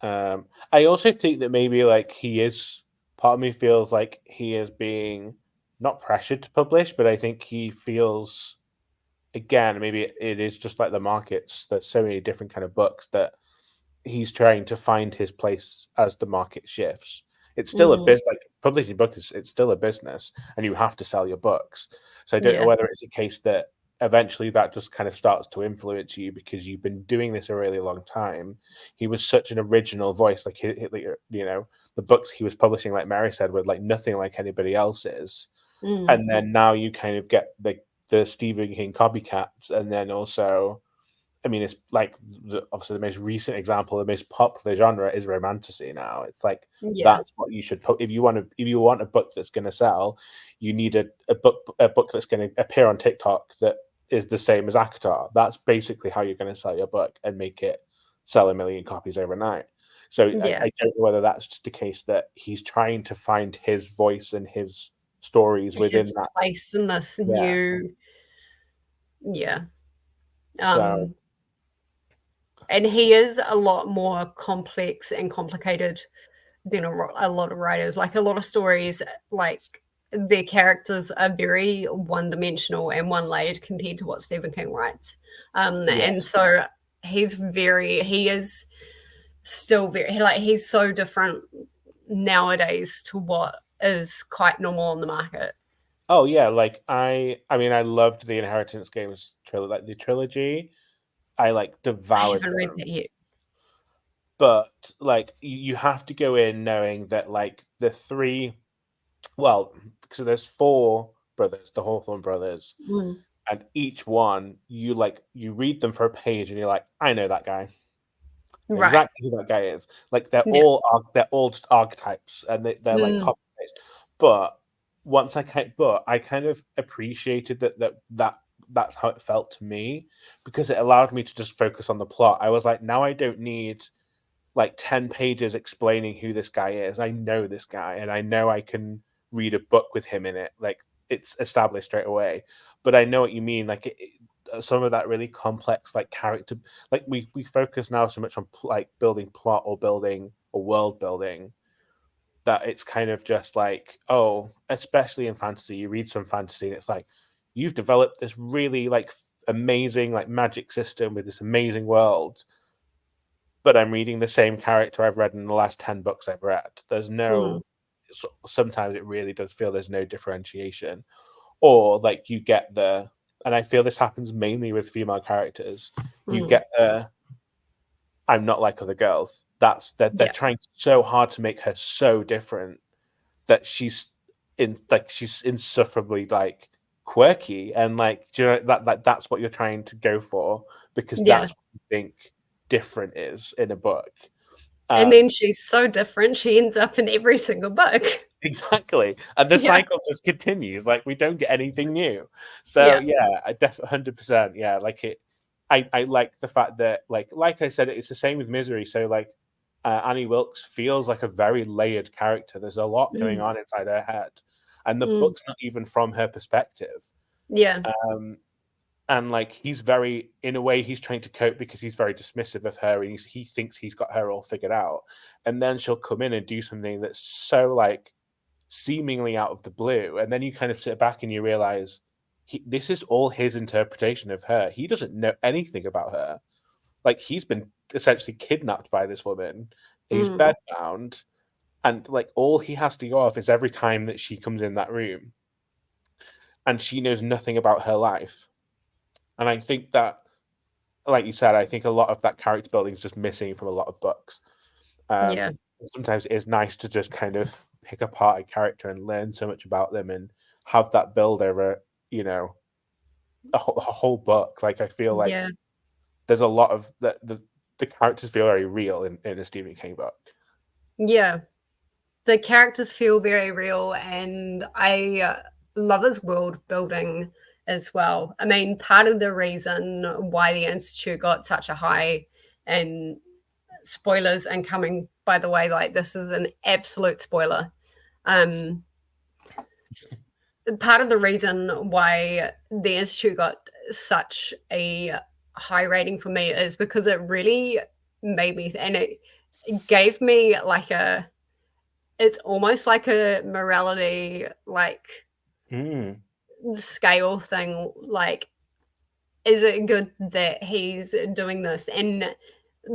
I also think that maybe like he is, part of me feels like he is being not pressured to publish, but I think he feels, again, maybe it is just like the markets. There's so many different kind of books that he's trying to find his place as the market shifts. It's still a Mm, business. Like, publishing books is, it's still a business, and you have to sell your books. So I don't know yeah, whether it's a case that eventually that just kind of starts to influence you because you've been doing this a really long time. He was such an original voice, like, you know, the books he was publishing, like Mary said, were like nothing like anybody else's. mm, And then now you kind of get the Stephen King copycats, and then also, I mean, it's like obviously the most recent example, the most popular genre is romantasy now. It's like yeah, that's what you should put if you want to, if you want a book that's going to sell, you need a book that's going to appear on TikTok that is the same as Akatar. That's basically how you're going to sell your book and make it sell 1 million copies overnight. So yeah. I don't know whether that's just a case that he's trying to find his voice and his stories within His that. place in this Yeah. new, yeah. So Um, and he is a lot more complex and complicated than a lot of writers. Like a lot of stories, like their characters are very one dimensional and one layered compared to what Stephen King writes. And yes. so he is still very, like, he's so different nowadays to what is quite normal on the market. Oh yeah, like I mean I loved the Inheritance games like the trilogy. I like I devoured haven't read that them. yet. But like you have to go in knowing that like the three, well, so there's four brothers, the Hawthorne brothers, Mm, and each one you read them for a page and you're like, I know that guy. I know right. exactly who that guy is. Like Yeah. they're all just archetypes and they're like Mm, copy paste. But I kind of appreciated that's how it felt to me because it allowed me to just focus on the plot. I was like, now I don't need like 10 pages explaining who this guy is. I know this guy and I know I can read a book with him in it. Like it's established straight away. But I know what you mean. Like some of that really complex like character, like we focus now so much on like building plot or building or world building that it's kind of just like, oh, especially in fantasy, you read some fantasy and it's like you've developed this really like amazing like magic system with this amazing world, but I'm reading the same character I've read in the last 10 books I've read. There's mm, no, sometimes it really does feel there's no differentiation. Or like you get and I feel this happens mainly with female characters, you mm. get I'm not like other girls. They're Yeah. trying so hard to make her so different that she's insufferably like quirky and like do you know that's what you're trying to go for because Yeah. that's what you think different is in a book. And then Um, she's so different, she ends up in every single book. exactly, and the Yeah. cycle just continues. Like we don't get anything new. So Yeah. yeah, I definitely 100%. Yeah, like it. I like the fact that like I said, it's the same with Misery. So like Annie Wilkes feels like a very layered character. There's a lot going Mm, on inside her head, and the mm. book's not even from her perspective. Yeah. Um, and like he's very in a way he's trying to cope because he's very dismissive of her and he thinks he's got her all figured out, and then she'll come in and do something that's so like seemingly out of the blue, and then you kind of sit back and you realize this is all his interpretation of her. He doesn't know anything about her. Like he's been essentially kidnapped by this woman. He's Mm, bedbound, and like all he has to go off is every time that she comes in that room, and she knows nothing about her life. And I think that, like you said, I think a lot of that character building is just missing from a lot of books. yeah. Sometimes it is nice to just kind of pick apart a character and learn so much about them and have that build over, you know, a whole book. Like I feel like Yeah. there's a lot of the characters feel very real in a Stephen King book. Yeah. The characters feel very real, and I love his world building as well. I mean, part of the reason why the Institute got such a high, and spoilers incoming, by the way, like this is an absolute spoiler. Um, Part of the reason why the Institute got such a high rating for me is because it really made me, and it gave me like a, it's almost like a morality, like Mm, scale thing. Like, is it good that he's doing this? And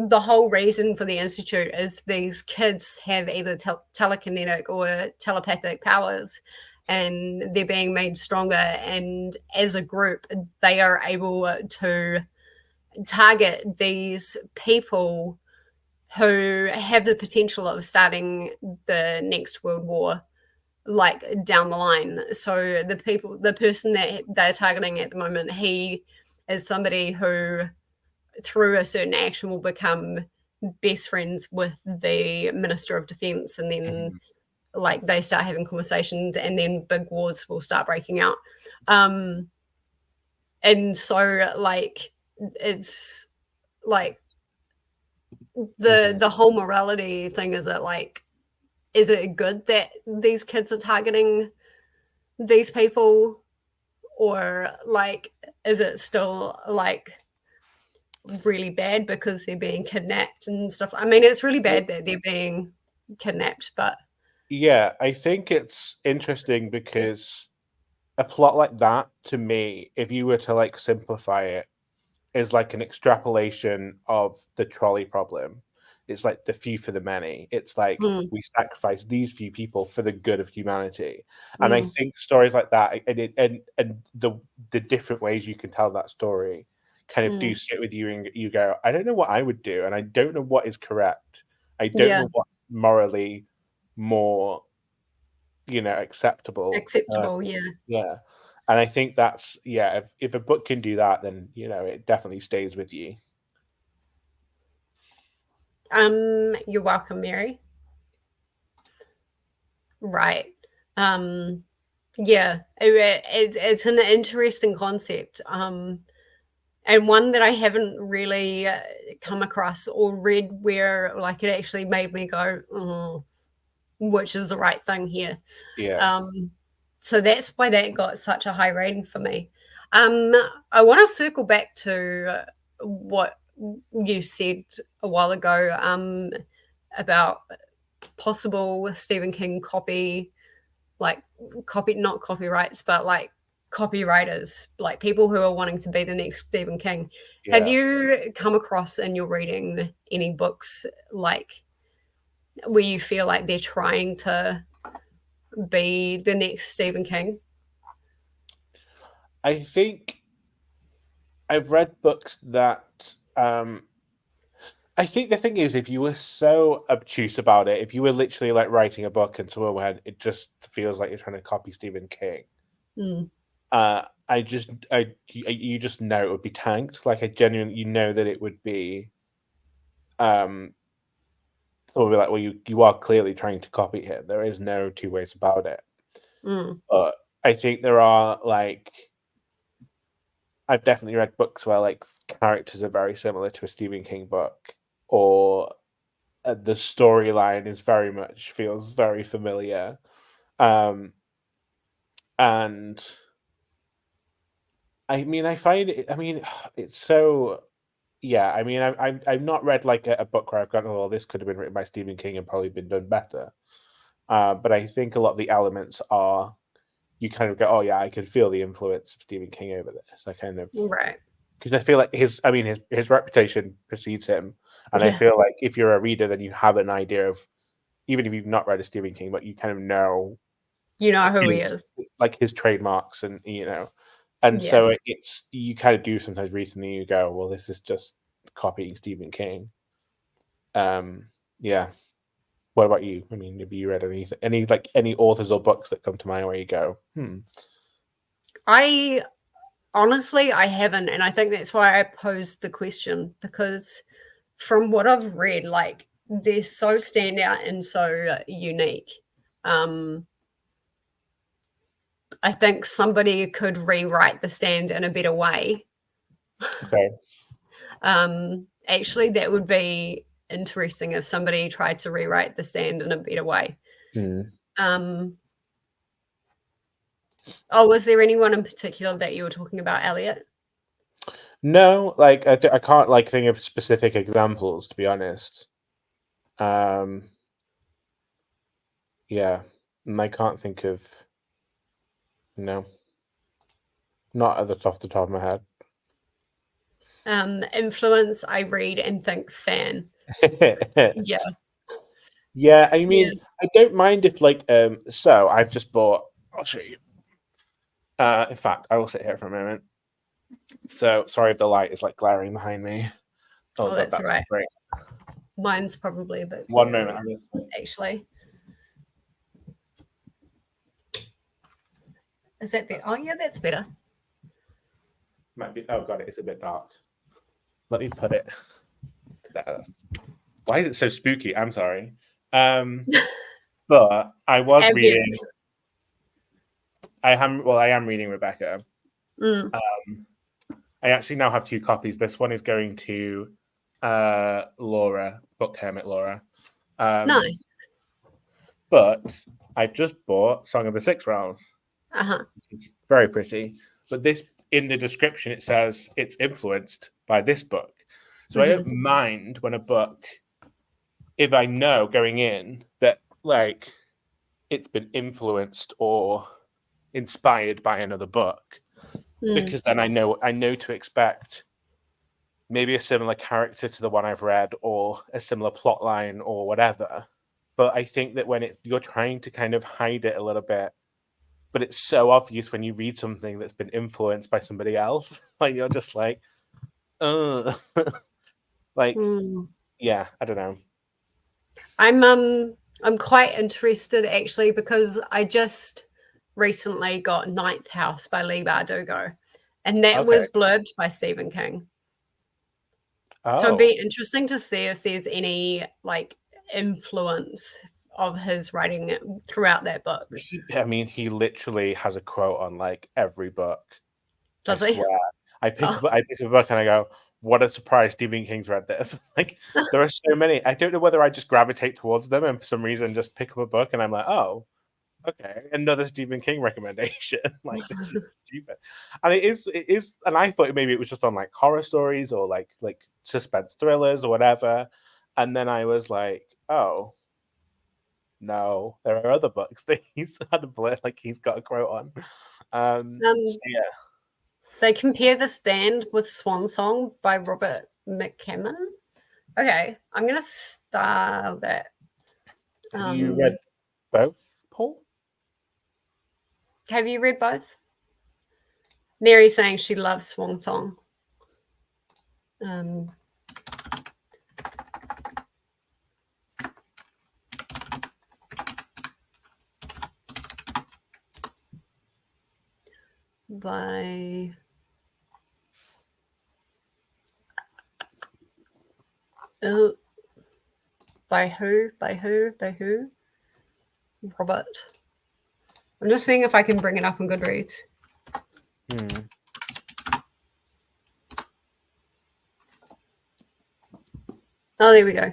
the whole reason for the Institute is these kids have either telekinetic or telepathic powers, and they're being made stronger. And as a group, they are able to target these people who have the potential of starting the next world war, like down the line. So the person that they're targeting at the moment, he is somebody who through a certain action will become best friends with the Minister of Defense, and then mhm, like they start having conversations, and then big wars will start breaking out. Um, and so like it's like mhm. the whole morality thing, is it like, is it good that these kids are targeting these people, or like is it still like really bad because they're being kidnapped and stuff? I mean, it's really Well, bad that they're being kidnapped, but yeah, I think it's interesting because a plot like that, to me, if you were to like simplify it, is like an extrapolation of the trolley problem. It's like the few for the many. It's like we sacrifice these few people for the good of humanity. And I think stories like that and the different ways you can tell that story kind of do sit with you and you go, I don't know what I would do, and I don't know what is correct. I don't Yeah. know what's morally more, acceptable. Acceptable. Yeah. Yeah. And I think that's, yeah, if a book can do that, then, it definitely stays with you. You're welcome, Mary. Right. Yeah, it's an interesting concept. And one that I haven't really come across or read where like it actually made me go, which is the right thing here. Yeah. So that's why that got such a high rating for me. I want to circle back to what you said a while ago about possible Stephen King not copyrights, but like copywriters, like people who are wanting to be the next Stephen King. Have Yeah. you come across in your reading any books like where you feel like they're trying to be the next Stephen King? I think I've read books that I think the thing is, if you were so obtuse about it, if you were literally like writing a book and someone went, it just feels like you're trying to copy Stephen King. Mm. You just know it would be tanked. Like I genuinely, that it would be, someone would be like, well, you are clearly trying to copy him. There is no two ways about it. Mm. But I think there are like, I've definitely read books where like characters are very similar to a Stephen King book, or the storyline is feels very familiar, and I mean, I find it. I mean, it's so. Yeah, I mean, I've not read like a book where I've gone, oh, well, this could have been written by Stephen King and probably been done better. But I think a lot of the elements are, you kind of go, oh yeah, I can feel the influence of Stephen King over this. I kind of, Right. because I feel like his reputation precedes him, and I Yeah. feel like if you're a reader, then you have an idea of, even if you've not read a Stephen King, but you kind of know You know who he his, is. like his trademarks, and and Yeah. so it's, you kind of do sometimes recently you go, well, this is just copying Stephen King. Yeah. What about you? I mean, have you read any authors or books that come to mind where you go, I honestly I haven't, and I think that's why I posed the question, because from what I've read, like they're so standout and so unique. I think somebody could rewrite The Stand in a better way. okay. Actually, that would be interesting if somebody tried to rewrite The Stand in a better way. Um, was there anyone in particular that you were talking about, Elliot? No, like I can't like think of specific examples, to be honest. Yeah, and I can't think of, no, not at the top of my head. Influence, I read and think fan. Yeah. Yeah, I Yeah. mean, I don't mind if like so I've just bought, I'll show you. In fact, I will sit here for a moment. So sorry if the light is like glaring behind me. Oh Oh, god, that's all that's right. great. Mine's probably a bit One clearer, moment. actually. Is that better? Oh, yeah, that's better. Might be, oh god, it's a bit dark. Let me put it there. Why is it so spooky? I'm sorry. But I was reading. Ambient. I am reading Rebecca. Mm. I actually now have two copies. This one is going to Laura, book hermit Laura. Nice. But I've just bought Song of the Six Realms. It's very pretty. But this, in the description, it says it's influenced by this book. So I don't mind when a book, if I know going in that like it's been influenced or inspired by another book, because then I know to expect maybe a similar character to the one I've read, or a similar plot line, or whatever. But I think that when you're trying to kind of hide it a little bit, but it's so obvious when you read something that's been influenced by somebody else, like you're just like, like, yeah, I don't know. I'm quite interested actually because I just recently got Ninth House by Leigh Bardugo, and that Okay. was blurbed by Stephen King. So it'd Oh, be interesting to see if there's any like influence of his writing throughout that book. he literally has a quote on like every book. I Does he? swear. I pick Oh. up I pick up a book and I go, "What a surprise! Stephen King's read this." Like there are so many. I don't know whether I just gravitate towards them and for some reason just pick up a book and I'm like, "Oh, okay, another Stephen King recommendation." Like this is stupid, and it is, and I thought maybe it was just on like horror stories or like suspense thrillers or whatever, and then I was like, "Oh." No, there are other books that he's had like he's got a quote on. So Um, yeah. they compare The Stand with Swan Song by Robert McCammon. Okay, I'm gonna start that. Have you read both, Paul? Have you read both? Mary saying she loves Swan Song. Um, by uh, by who? By who? By who? Robert. I'm just seeing if I can bring it up on Goodreads. Oh, there we go.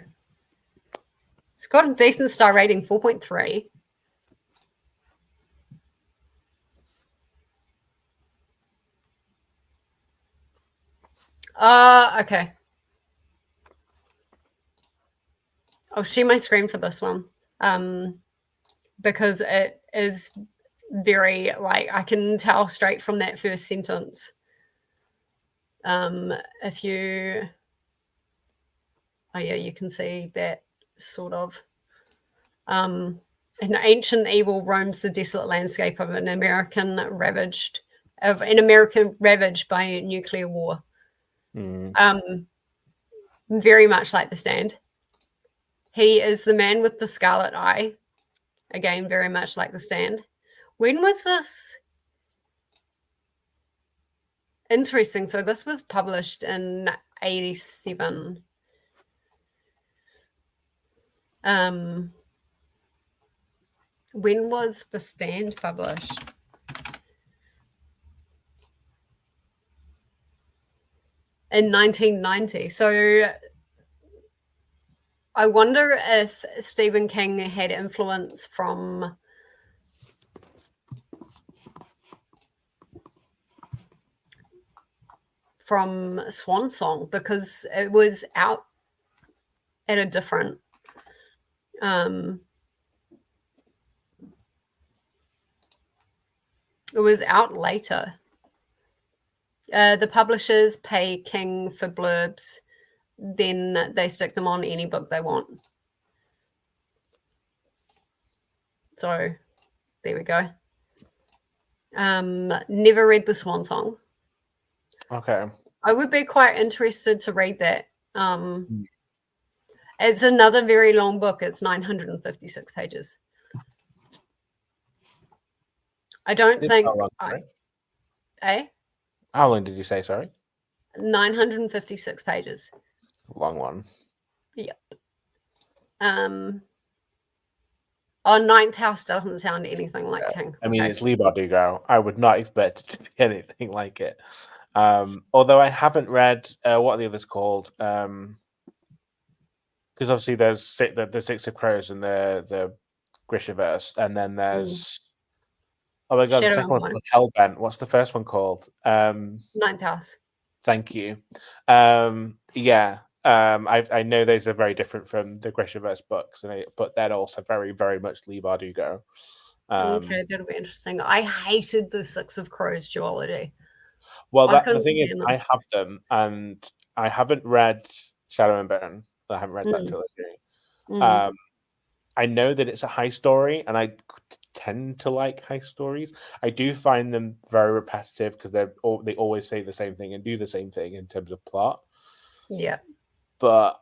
It's got a decent star rating, 4.3. Okay. I'll share my screen for this one. Because it is very like I can tell straight from that first sentence. If you oh yeah, you can see that sort of an ancient evil roams the desolate landscape of an American ravaged by nuclear war. Very much like The Stand. He is the man with the scarlet eye. Again, very much like The Stand. When was this? Interesting. So this was published in 87. When was The Stand published? In 1990. So I wonder if Stephen King had influence from Swan Song because it was out at a different it was out later. The publishers pay King for blurbs, then they stick them on any book they want. So there we go. Never read The Swan Song. Okay. I would be quite interested to read that. It's another very long book. It's 956 pages. I don't think. How long, right? Eh? How long did you say? Sorry. 956 pages. Long one. Yep. Our Ninth House doesn't sound anything like King. I mean, it's Leigh Bardugo. I would not expect it to be anything like it. Although I haven't read what are the others called? Because obviously there's the Six of Crows and the Grishaverse, and then there's oh my god, the Shadow second and one's Bone. called Hellbent. What's the first one called? Ninth House. Thank you. Yeah. I know those are very different from the Grishaverse books, but they're also very, very much Leigh Bardugo. Okay, that'll be interesting. I hated the Six of Crows duology. Well, the thing is, I have them, and I haven't read Shadow and Bone. I haven't read that Mm, trilogy. mm, Um, I know that it's a high story, and I tend to like high stories. I do find them very repetitive because they always say the same thing and do the same thing in terms of plot. yeah. But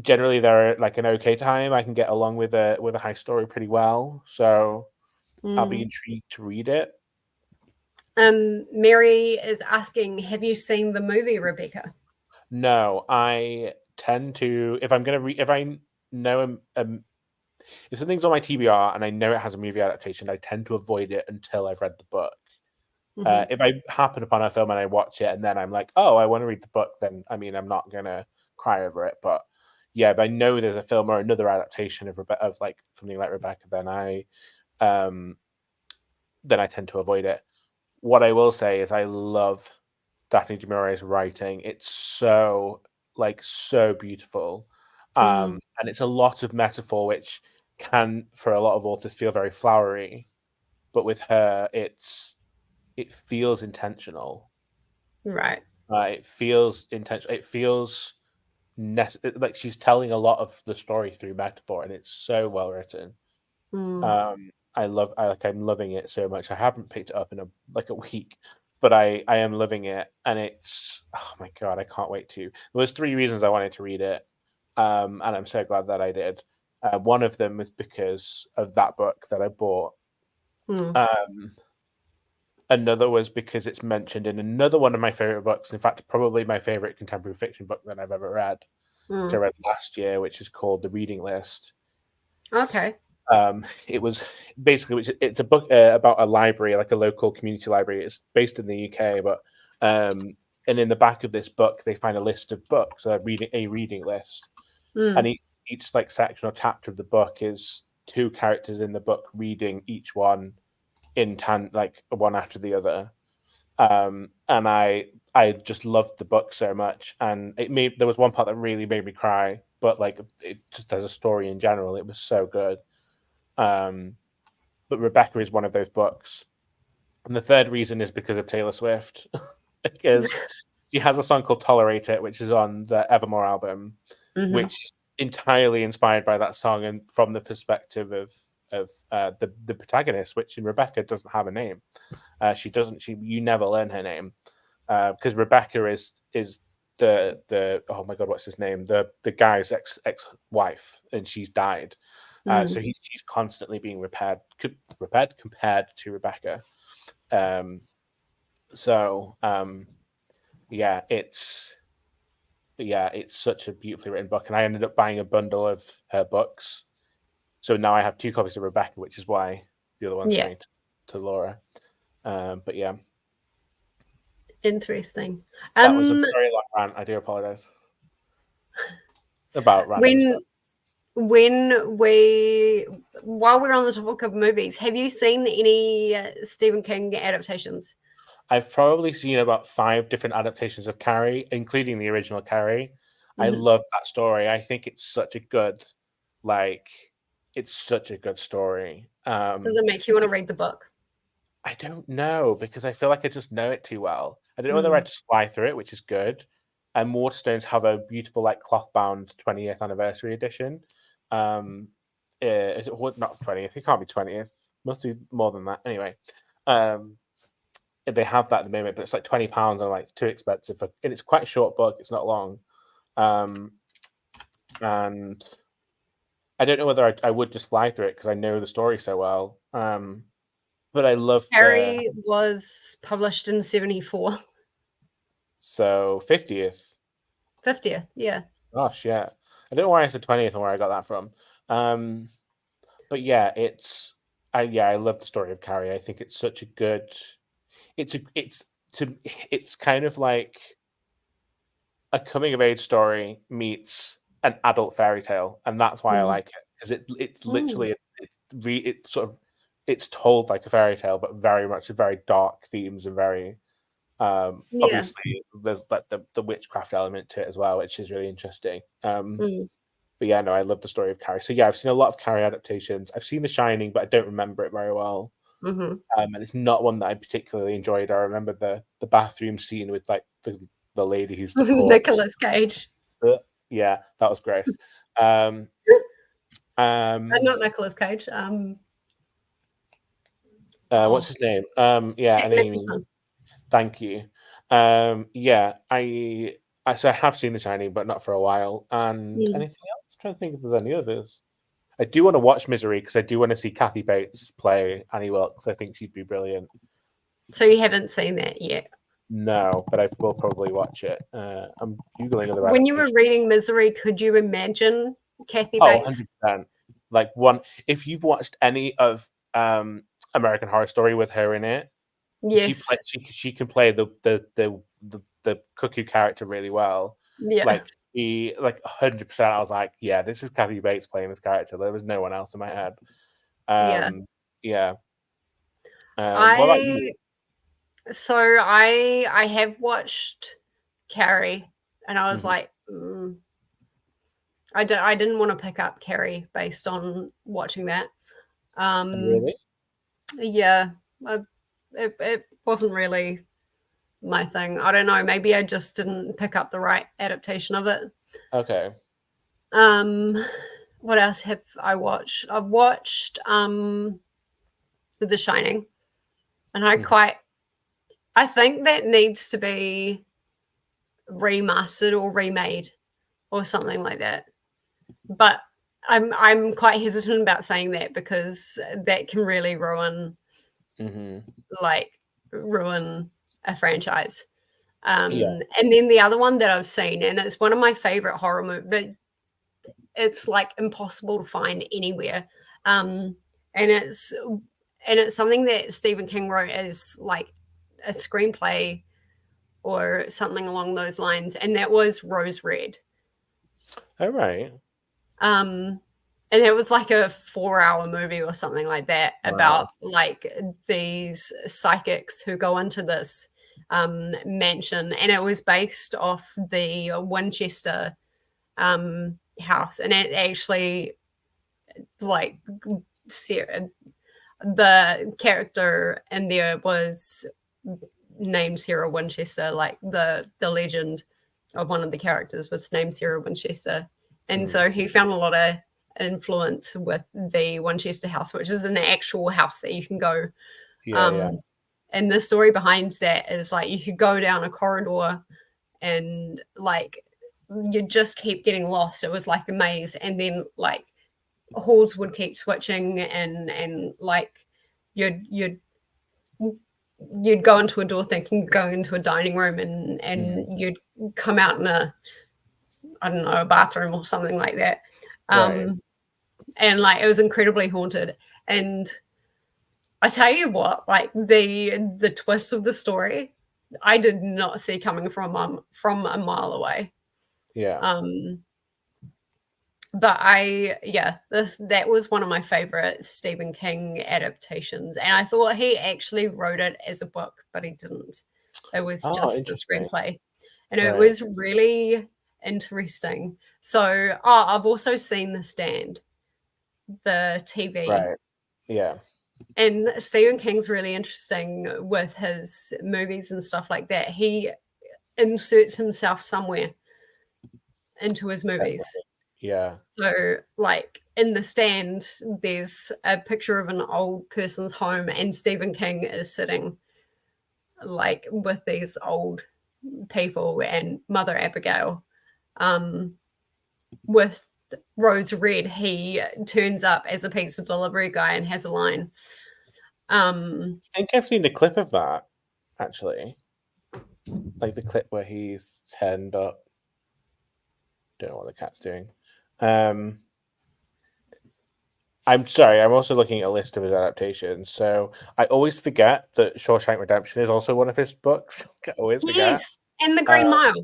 generally, they're like an okay time. I can get along with a high story pretty well, so I'll be Mm. intrigued to read it. Mary is asking, have you seen the movie Rebecca? No, I tend to if I'm gonna read if I know if something's on my TBR and I know it has a movie adaptation, I tend to avoid it until I've read the book. Hmm. If I happen upon a film and I watch it and then I'm like, oh, I want to read the book, then I mean, I'm not gonna cry over it. But yeah, if I know there's a film or another adaptation of like something like Rebecca, um, then I tend to avoid it. What I will say is I love Daphne du Maurier's writing. It's so beautiful, Mm, and it's a lot of metaphor, which can, for a lot of authors, feel very flowery. But with her, it feels intentional. right. It feels intentional. It feels like she's telling a lot of the story through metaphor, and it's so well written. Mm, I'm loving it so much. I haven't picked it up in a week, but I am loving it, and it's oh my god, I can't wait to. There was three reasons I wanted to read it, and I'm so glad that I did. One of them was because of that book that I bought. mm, Um, Another was because it's mentioned in another one of my favorite books. In fact, probably my favorite contemporary fiction book that I've ever read, which I mm. read last year, which is called The Reading List. Okay. It was basically it's a book about a library, like a local community library. It's based in the UK, but and in the back of this book, they find a list of books, a reading list, and Mm, each like section or chapter of the book is two characters in the book reading each one like one after the other. And I just loved the book so much, and there was one part that really made me cry, but like it just as a story in general, it was so good. Um, but Rebecca is one of those books. And the third reason is because of Taylor Swift, because she has a song called "Tolerate It," which is on the Evermore album, mm-hmm, which is entirely inspired by that song and from the perspective of the protagonist, which in Rebecca doesn't have a name. She doesn't. You never learn her name because Rebecca is the oh my god, what's his name? The guy's ex wife, and she's died. So mm. she's constantly being compared to Rebecca. Um, so yeah, it's such a beautifully written book, and I ended up buying a bundle of her books. So now I have two copies of Rebecca, which is why the other one's Yeah. going to Laura. But yeah, Interesting. that was a Um, very long rant. I do apologize about random when stuff. when we while we're on the topic of movies, have you seen any Stephen King adaptations? I've probably seen about five different adaptations of Carrie, including the original Carrie. I Mm-hmm. love that story. I think like, it's such a good story. Does it make you want to It, read the book? I don't know because I feel like I just know it too well. I don't know whether I Mm. just fly through it, which is good. And Waterstones have a beautiful, like, cloth bound 20th anniversary edition. Not 20th? It can't be 20th. Must be more than that. Anyway, um, they have that at the moment, but it's like £20 and like too expensive. And it's quite a short book. It's not long, um, and I don't know whether I would just fly through it because I know the story so well. But I love the Harry was published in 74. 50th. 50th, yeah. Gosh, yeah. I don't know why I said 20th and where I got that from. Um, but yeah, I love the story of Carrie. I think it's such a good. It's kind of like a coming of age story meets an adult fairy tale, and that's why I Mm. like it because it's Mm. literally it's sort of it's told like a fairy tale, but very much very dark themes and very Yeah. obviously there's like the witchcraft element to it as well, which is really interesting. Mm. But yeah, no, I love the story of Carrie. So yeah, I've seen a lot of Carrie adaptations. I've seen The Shining, but I don't remember it very well. Mm-hmm. And it's not one that I particularly enjoyed. I remember the bathroom scene with like the lady who's the corpse. Nicolas Cage. Yeah, that was gross. Not Nicolas Cage. What's his name? Yeah, Jack I mean, Nicholson. thank you. Yeah, I so I have seen The Shining, but not for a while. And Mm. anything else? I'm trying to think if there's any others. I do want to watch Misery because I do want to see Kathy Bates play Annie Wilkes. I think she'd be brilliant. So you haven't seen that yet? No, but I will probably watch it. I'm googling other When you were adaptations. reading Misery, could you imagine Kathy Oh, Bates? 100%. Like one, if you've watched any of American Horror Story with her in it, Yes. she can play the cuckoo character really well. Yeah. Like she like 100%. I was like, yeah, this is Kathy Bates playing this character. There was no one else in my head. Yeah. Yeah. What about you? I I have watched Carrie, and I was Mhm. like, I didn't want to pick up Carrie based on watching that. Um, Really? yeah, I, it wasn't really my thing. I don't know. Maybe I just didn't pick up the right adaptation of it. Okay. Um, what else have I watched? I've watched The Shining, and Mhm. I think that needs to be remastered or remade or something like that. But I'm quite hesitant about saying that because that can really Mhm. like ruin a franchise. Yeah. And then the other one that I've seen, and it's one of my favorite horror movies, but it's like impossible to find anywhere. Um, and it's something that Stephen King wrote as like a screenplay or something along those lines, and that was Rose Red. All right. Um, and it was like a 4-hour movie or something like that about Wow. like these psychics who go into this mansion, and it was based off the Winchester house, and it actually like the character in there was named Sarah Winchester, like the legend of one of the characters was named Sarah Winchester. And Mhm. so he found a lot of influence with the Winchester house, which is an actual house that you can go. Yeah, yeah. Um, and the story behind that is like you could go down a corridor and like you just keep getting lost. It was like a maze, and then like halls would keep switching, and like you'd you'd go into a door thinking you're going into a dining room, Mhm. and you'd come out in a I don't know a bathroom or something like that. Right. And like it was incredibly haunted. And I tell you what, like the twist of the story, I did not see coming from a mile away. Yeah. Um, but that was one of my favorite Stephen King adaptations, and I thought he actually wrote it as a book, but he didn't. It was Oh, just the interesting. screenplay, and it Right. was really interesting. So, I've also seen The Stand, the TV, Right. Yeah. and Stephen King's really interesting with his movies and stuff like that. He inserts himself somewhere into his movies. Definitely. Yeah. So, like in The Stand, there's a picture of an old person's home, and Stephen King is sitting like with these old people and Mother Abigail. Um, with Rose Red, he turns up as a pizza delivery guy and has a line. Um, I think I've seen a clip of that, actually. Like the clip where he's turned up. Don't know what the cat's doing. Um, I'm sorry, I'm also looking at a list of his adaptations. So I always forget that Shawshank Redemption is also one of his books. I always forget. yes, and The Uh, Green Mile.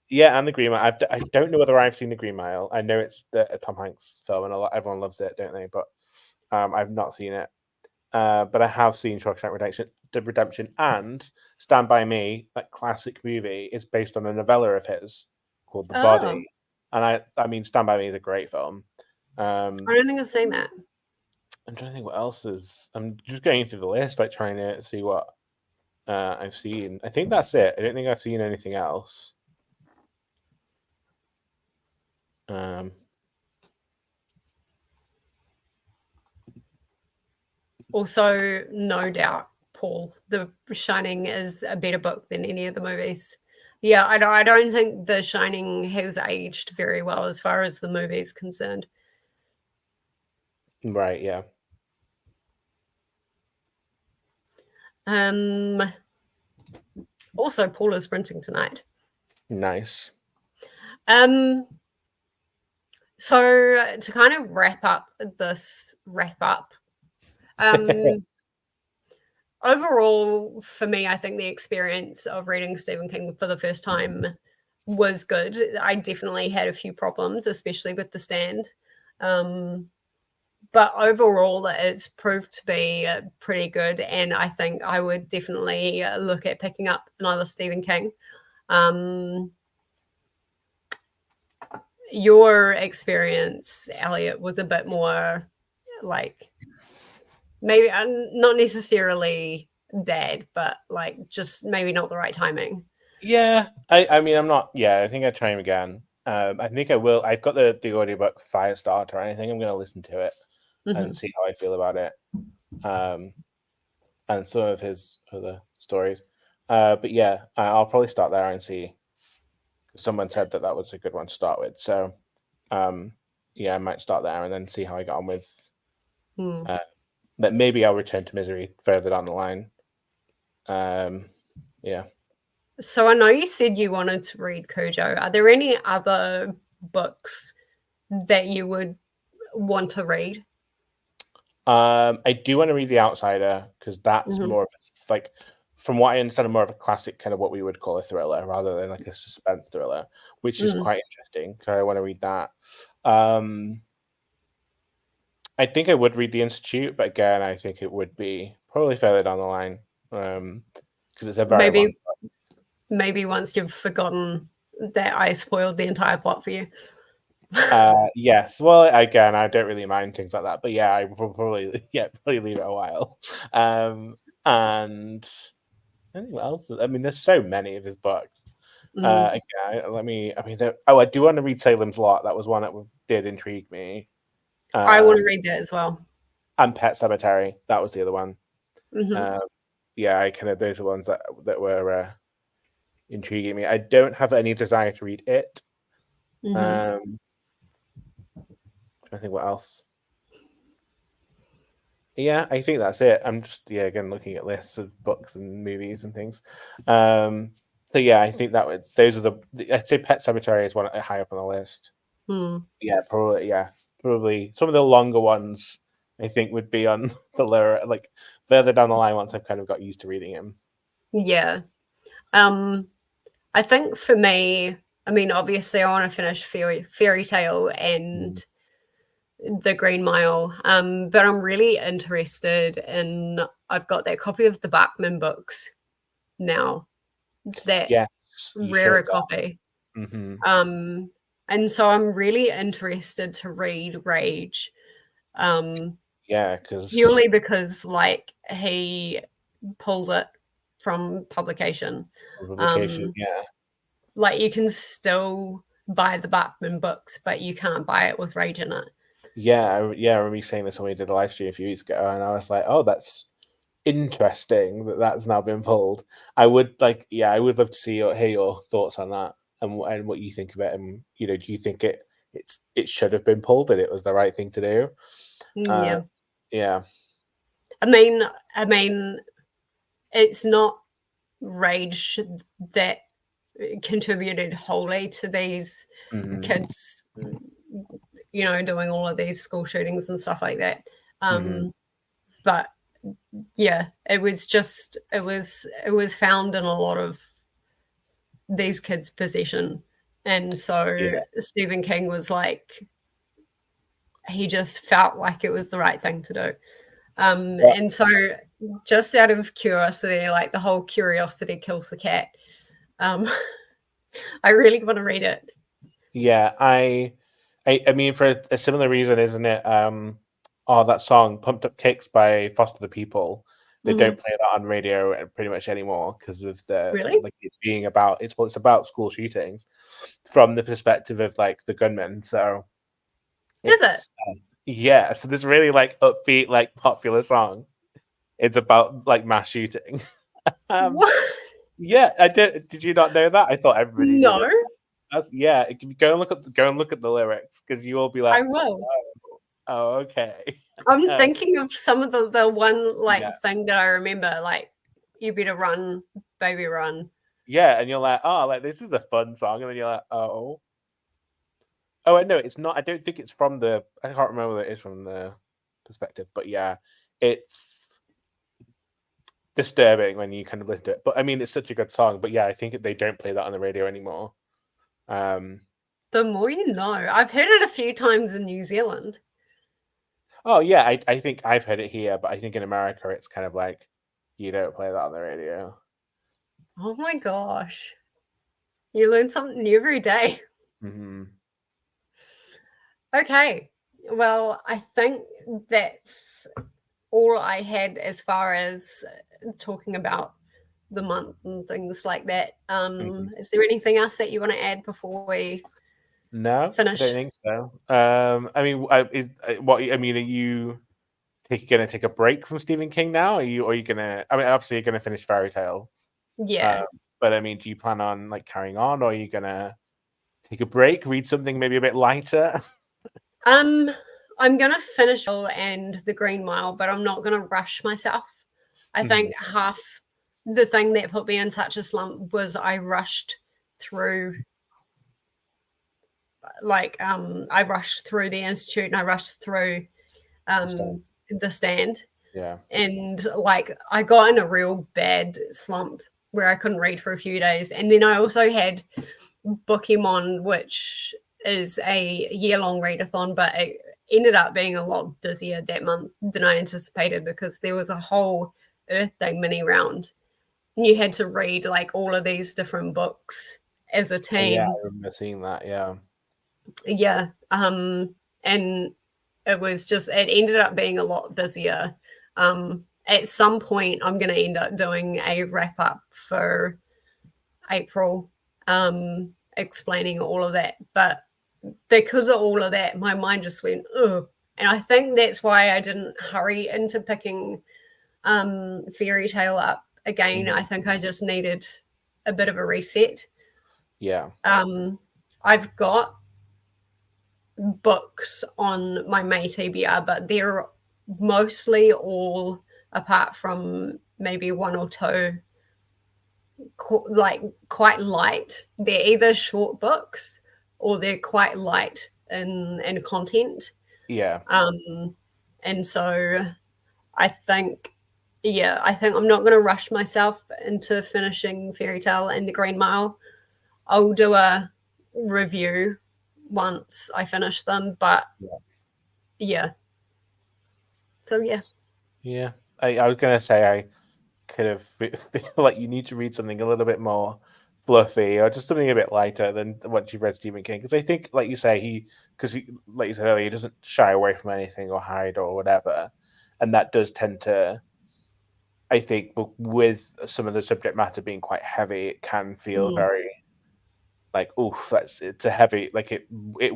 yeah, and The Green Mile. I don't know whether I've seen The Green Mile. I know it's a Tom Hanks film, and everyone loves it, don't they? But I've not seen it. But I have seen Shawshank Redemption, and Stand By Me, that classic movie, is based on a novella of his called The Oh, Body. And I mean, Stand By Me is a great film. I Um, don't think I've seen that. I'm trying to think what else is. I'm just going through the list, like trying to see what I've seen. I think that's it. I don't think I've seen anything else. Also, no doubt, Paul, The Shining is a better book than any of the movies. Yeah, I don't think The Shining has aged very well as far as the movie is concerned. Right, yeah. Also, Paul is sprinting tonight. Nice. So to kind of wrap up, overall, for me, I think the experience of reading Stephen King for the first time was good. I definitely had a few problems, especially with The Stand. But overall, it's proved to be pretty good. And I think I would definitely look at picking up another Stephen King. Your experience, Elliot, was a bit more like maybe not necessarily bad, but like just maybe not the right timing. Yeah, I mean, I'm not. Yeah, I think I'd try him again. I think I will. I've got the audiobook Firestarter, and I think I'm going to listen to it and see how I feel about it. And some of his other stories. But yeah, I'll probably start there and see. Someone said that was a good one to start with, so yeah, I might start there and then see how I get on with. That maybe I'll return to Misery further down the line. Yeah. So I know you said you wanted to read Cujo. Are there any other books that you would want to read? I do want to read The Outsider because that's more of like, from what I understand, more of a classic kind of what we would call a thriller rather than like a suspense thriller, which is quite interesting. So I want to read that. I think I would read The Institute, but again, I think it would be probably further down the line because it's a very long book. Maybe once you've forgotten that I spoiled the entire plot for you. Yes. Well, again, I don't really mind things like that, but yeah, I will probably leave it a while. And anything else? I mean, there's so many of his books. Again, I mean, I do want to read Salem's Lot. That was one that did intrigue me. I want to read that as well. And Pet Sematary. That was the other one. Yeah, I kind of, those are ones that were intriguing me. I don't have any desire to read it. I think what else. Yeah, I think that's it. I'm just again looking at lists of books and movies and things. So yeah, I think those are I'd say Pet Sematary is one high up on the list. Yeah, probably some of the longer ones I think would be on the lower, like further down the line once I've kind of got used to reading him. Yeah. I think for me, I mean, obviously I want to finish Fairy Tale and The Green Mile, but I'm really interested in, I've got that copy of the Bachman books now, that rarer copy. And so I'm really interested to read Rage. Purely because like he pulled it from publication. Like you can still buy the Bachman books, but you can't buy it with Rage in it. I remember you saying this when we did a live stream a few weeks ago, and I was like, oh, that's interesting that's now been pulled. I would love to see or hear your thoughts on that and what you think of it, and do you think it should have been pulled, and it was the right thing to do? Yeah. I mean, it's not Rage that contributed wholly to these kids, doing all of these school shootings and stuff like that. But yeah, it was found in a lot of these kids' possession. And so Stephen King was like, he just felt like it was the right thing to do. And so just out of curiosity, like the whole curiosity kills the cat, I really want to read it. Yeah, I mean, for a similar reason, isn't it? That song "Pumped Up Kicks" by Foster the People. They don't play that on radio pretty much anymore because of Really? like it being about it's about school shootings from the perspective of like the gunmen. So Is it? it's yeah. So this really like upbeat like popular song. It's about like mass shooting. um, What? yeah, I did. Did you not know that? I thought everybody knew No, this. That's yeah. Go and look at the lyrics because you will be I like, will. oh, okay. I'm um, thinking of some of the one yeah, like thing that I remember, like "You Better Run, Baby Run." yeah, and you're like, oh, like this is a fun song, and then you're like, oh, no, it's not. I don't think it's from the. I can't remember what it is from the perspective, but yeah, it's disturbing when you kind of listen to it. But I mean, it's such a good song. But yeah, I think they don't play that on the radio anymore. The more you know. I've heard it a few times in New Zealand. Oh yeah, I think I've heard it here, but I think in America it's kind of like you don't play that on the radio. Oh my gosh. You learn something new every day. Mm-hmm. Okay. Well, I think that's all I had as far as talking about the month and things like that. Mm-hmm. Is there anything else that you want to add before we No, I don't finish? think so. I mean, are you gonna take a break from Stephen King now? Are you gonna? I mean, obviously you're gonna finish Fairy Tale. Yeah. Um, but I mean, do you plan on like carrying on, or are you gonna take a break, read something maybe a bit lighter? Um, I'm gonna finish and the Green Mile, but I'm not gonna rush myself. I Mhm. think half the thing that put me in such a slump was I rushed through I rushed through the institute and I rushed through So, the stand, yeah, and like I got in a real bad slump where I couldn't read for a few days, and then I also had Pokemon, which is a year-long readathon, but it ended up being a lot busier that month than I anticipated because there was a whole Earth Day mini round. And you had to read like all of these different books as a yeah, team. I remember seeing that. Yeah, Yeah. And it ended up being a lot busier. At some point, I'm going to end up doing a wrap up for April, explaining all of that. But because of all of that, my mind just went, ugh. And I think that's why I didn't hurry into picking Fairy Tale up again. Mhm. I think I just needed a bit of a reset. Yeah, I've got books on my May TBR, but they're mostly all, apart from maybe one or two, like quite light. They're either short books or they're quite light in content. yeah, And so I think, yeah, I think I'm not going to rush myself into finishing Fairy Tale and the Green Mile. I'll do a review once I finish them, but yeah. yeah. So yeah. Yeah. I was gonna say I kind of feel like you need to read something a little bit more fluffy or just something a bit lighter than what you've read Stephen King. Because I think, like you say, like you said earlier, he doesn't shy away from anything or hide or whatever, and that does tend to. I think, but with some of the subject matter being quite heavy, it can feel Mm. very like, oof, it's a heavy, like it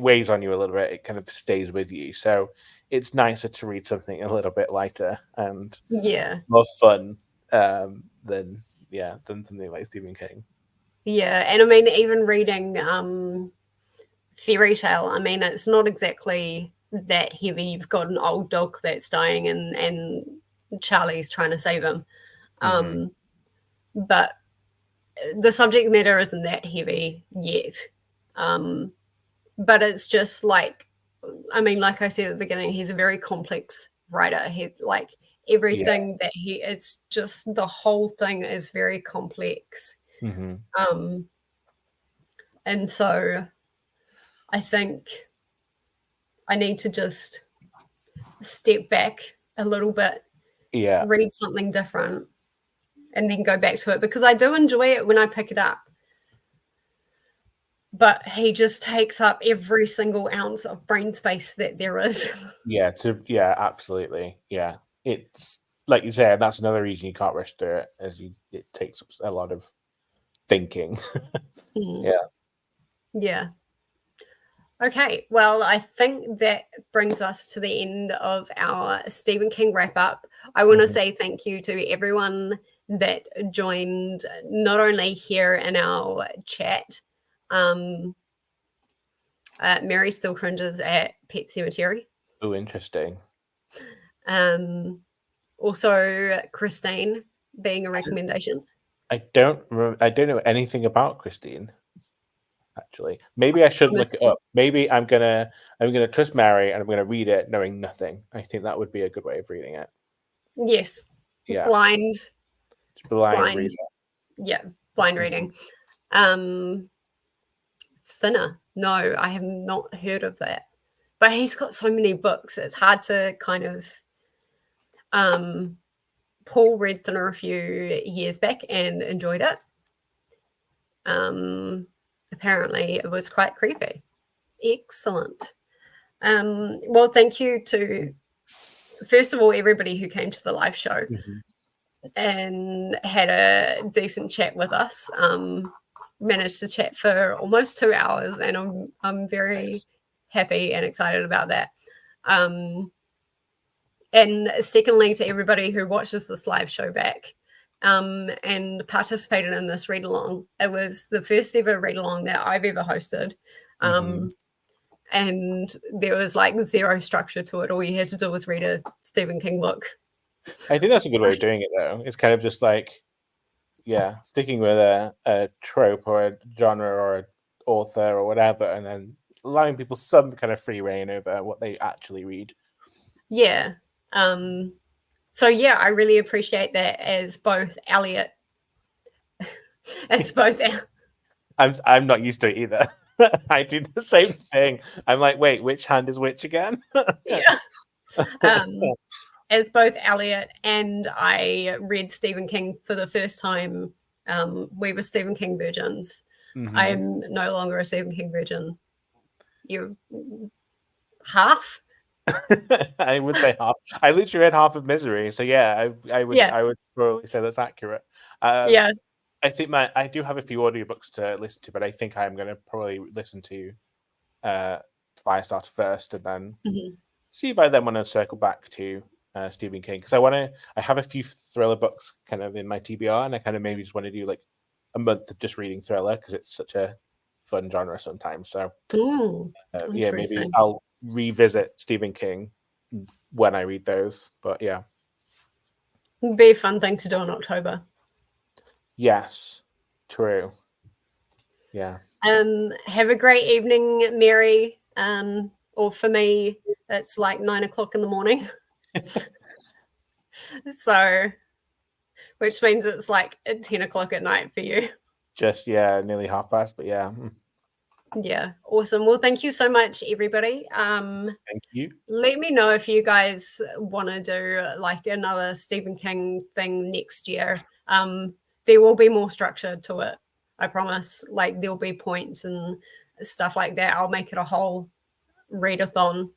weighs on you a little bit. It kind of stays with you. So it's nicer to read something a little bit lighter and Yeah. more fun than than something like Stephen King. Yeah. And I mean, even reading Fairy Tale, I mean, it's not exactly that heavy. You've got an old dog that's dying and Charlie's trying to save him. Hmm. Um, but the subject matter isn't that heavy yet. Um, but it's just like, I mean, like I said at the beginning, he's a very complex writer. He like Yeah. everything that he it's just the whole thing is very complex. Hmm. Um, and so I think I need to just step back a little bit, Yeah. read something different, and then go back to it because I do enjoy it when I pick it up. But he just takes up every single ounce of brain space that there is. Yeah. Yeah. Absolutely. Yeah. It's like you said, that's another reason you can't rush through it, it takes a lot of thinking. Mm. Yeah. Yeah. Okay, well, I think that brings us to the end of our Stephen King wrap up. I want to say thank you to everyone that joined, not only here in our chat. Mary still cringes at Pet Cemetery. Oh, interesting. Also, Christine being a recommendation. I don't know anything about Christine. Actually, maybe I shouldn't look it up. Maybe I'm gonna trust Mary and I'm gonna read it knowing nothing. I think that would be a good way of reading it. Yes, Yeah, blind read it. Yeah, blind reading. Thinner. No, I have not heard of that. But he's got so many books. It's hard to kind of. Paul read Thinner a few years back and enjoyed it. Apparently, it was quite creepy. Excellent. Well, thank you to, first of all, everybody who came to the live show and had a decent chat with us. Managed to chat for almost 2 hours, and I'm very happy and excited about that. And secondly, to everybody who watches this live show back and participated in this read along. It was the first ever read along that I've ever hosted. And there was like zero structure to it. All you had to do was read a Stephen King book. I think that's a good way of doing it, though. It's kind of just like, yeah, sticking with a trope or a genre or an author or whatever, and then allowing people some kind of free reign over what they actually read. Yeah. So yeah, I really appreciate that as both Elliott, as both. I'm not used to it either. I do the same thing. I'm like, wait, which hand is which again? Yeah. As both Elliott and I read Stephen King for the first time, we were Stephen King virgins. I am no longer a Stephen King virgin. You're half? I would say half. I literally read half of Misery, so yeah, I would probably say that's accurate. Yeah. I think I do have a few audiobooks to listen to, but I think I'm going to probably listen to Firestarter first, and then see if I then want to circle back to Stephen King, because I have a few thriller books kind of in my TBR, and I kind of maybe just want to do like a month of just reading thriller because it's such a fun genre sometimes. So yeah, maybe I'll revisit Stephen King when I read those. But yeah, it'd be a fun thing to do in October. Yes, true. Yeah. Have a great evening, Mary. Or for me, it's like 9 o'clock in the morning. So, which means it's like at 10 o'clock at night for you. Just, yeah, nearly half past, but yeah. Yeah, awesome. Well, thank you so much, everybody. Thank you. Let me know if you guys want to do like another Stephen King thing next year. There will be more structure to it, I promise. Like there'll be points and stuff like that. I'll make it a whole readathon.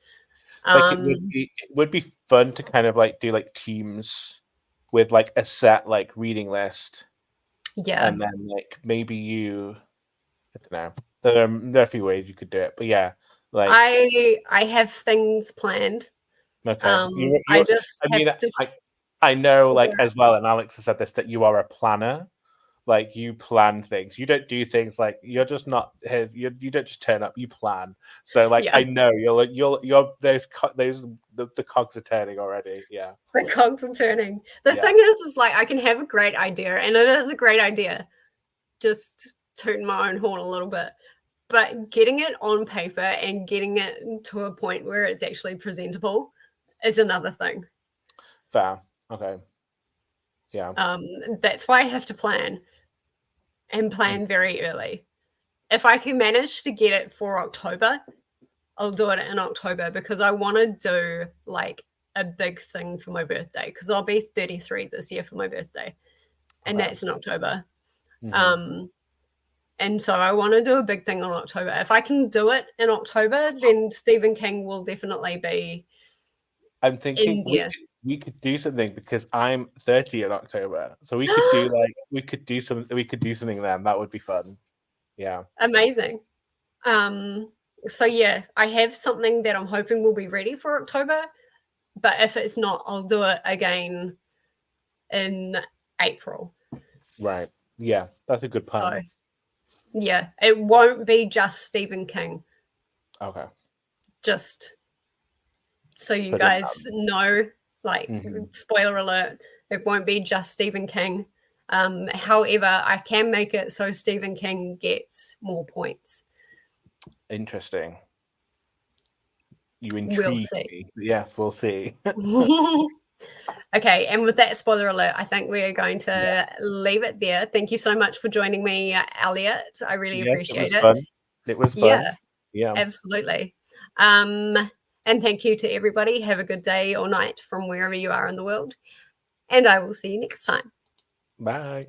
Like it would be fun to kind of like do like teams with like a set like reading list. Yeah. And then like maybe I don't know. There are a few ways you could do it, but yeah, like I have things planned. Okay. I just I know like as well, and Alex has said this, that you are a planner. Like you plan things. You don't do things like you're just not here. You don't just turn up. You plan. So like I know you're the cogs are turning already. Yeah, the cogs are turning. The thing is like I can have a great idea, and it is a great idea. Just tooting my own horn a little bit, but getting it on paper and getting it to a point where it's actually presentable is another thing. Fair. Okay. Yeah. That's why I have to plan. And plan very early. If I can manage to get it for October, I'll do it in October because I want to do like a big thing for my birthday because I'll be 33 this year for my birthday, and that's in October. And so I want to do a big thing in October. If I can do it in October, then Stephen King will definitely be. I'm thinking we could do something because I'm 30 in October, so we could do we could do something then. That would be fun. Yeah. Amazing. So yeah, I have something that I'm hoping will be ready for October, but if it's not, I'll do it again in April. Right. Yeah, that's a good plan. So yeah, it won't be just Stephen King. Okay. Just so you Put it guys know, like, Mhm. spoiler alert, it won't be just Stephen King. However, I can make it so Stephen King gets more points. Interesting. You We'll intrigue see. me. Yes, we'll see. Okay, and with that spoiler alert, I think we are going Yeah. to leave it there. Thank you so much for joining me, Elliott. I really Yes, it appreciate was it. fun. It was fun. Yeah, Yeah. absolutely. And thank you to everybody. Have a good day or night from wherever you are in the world. And I will see you next time. Bye.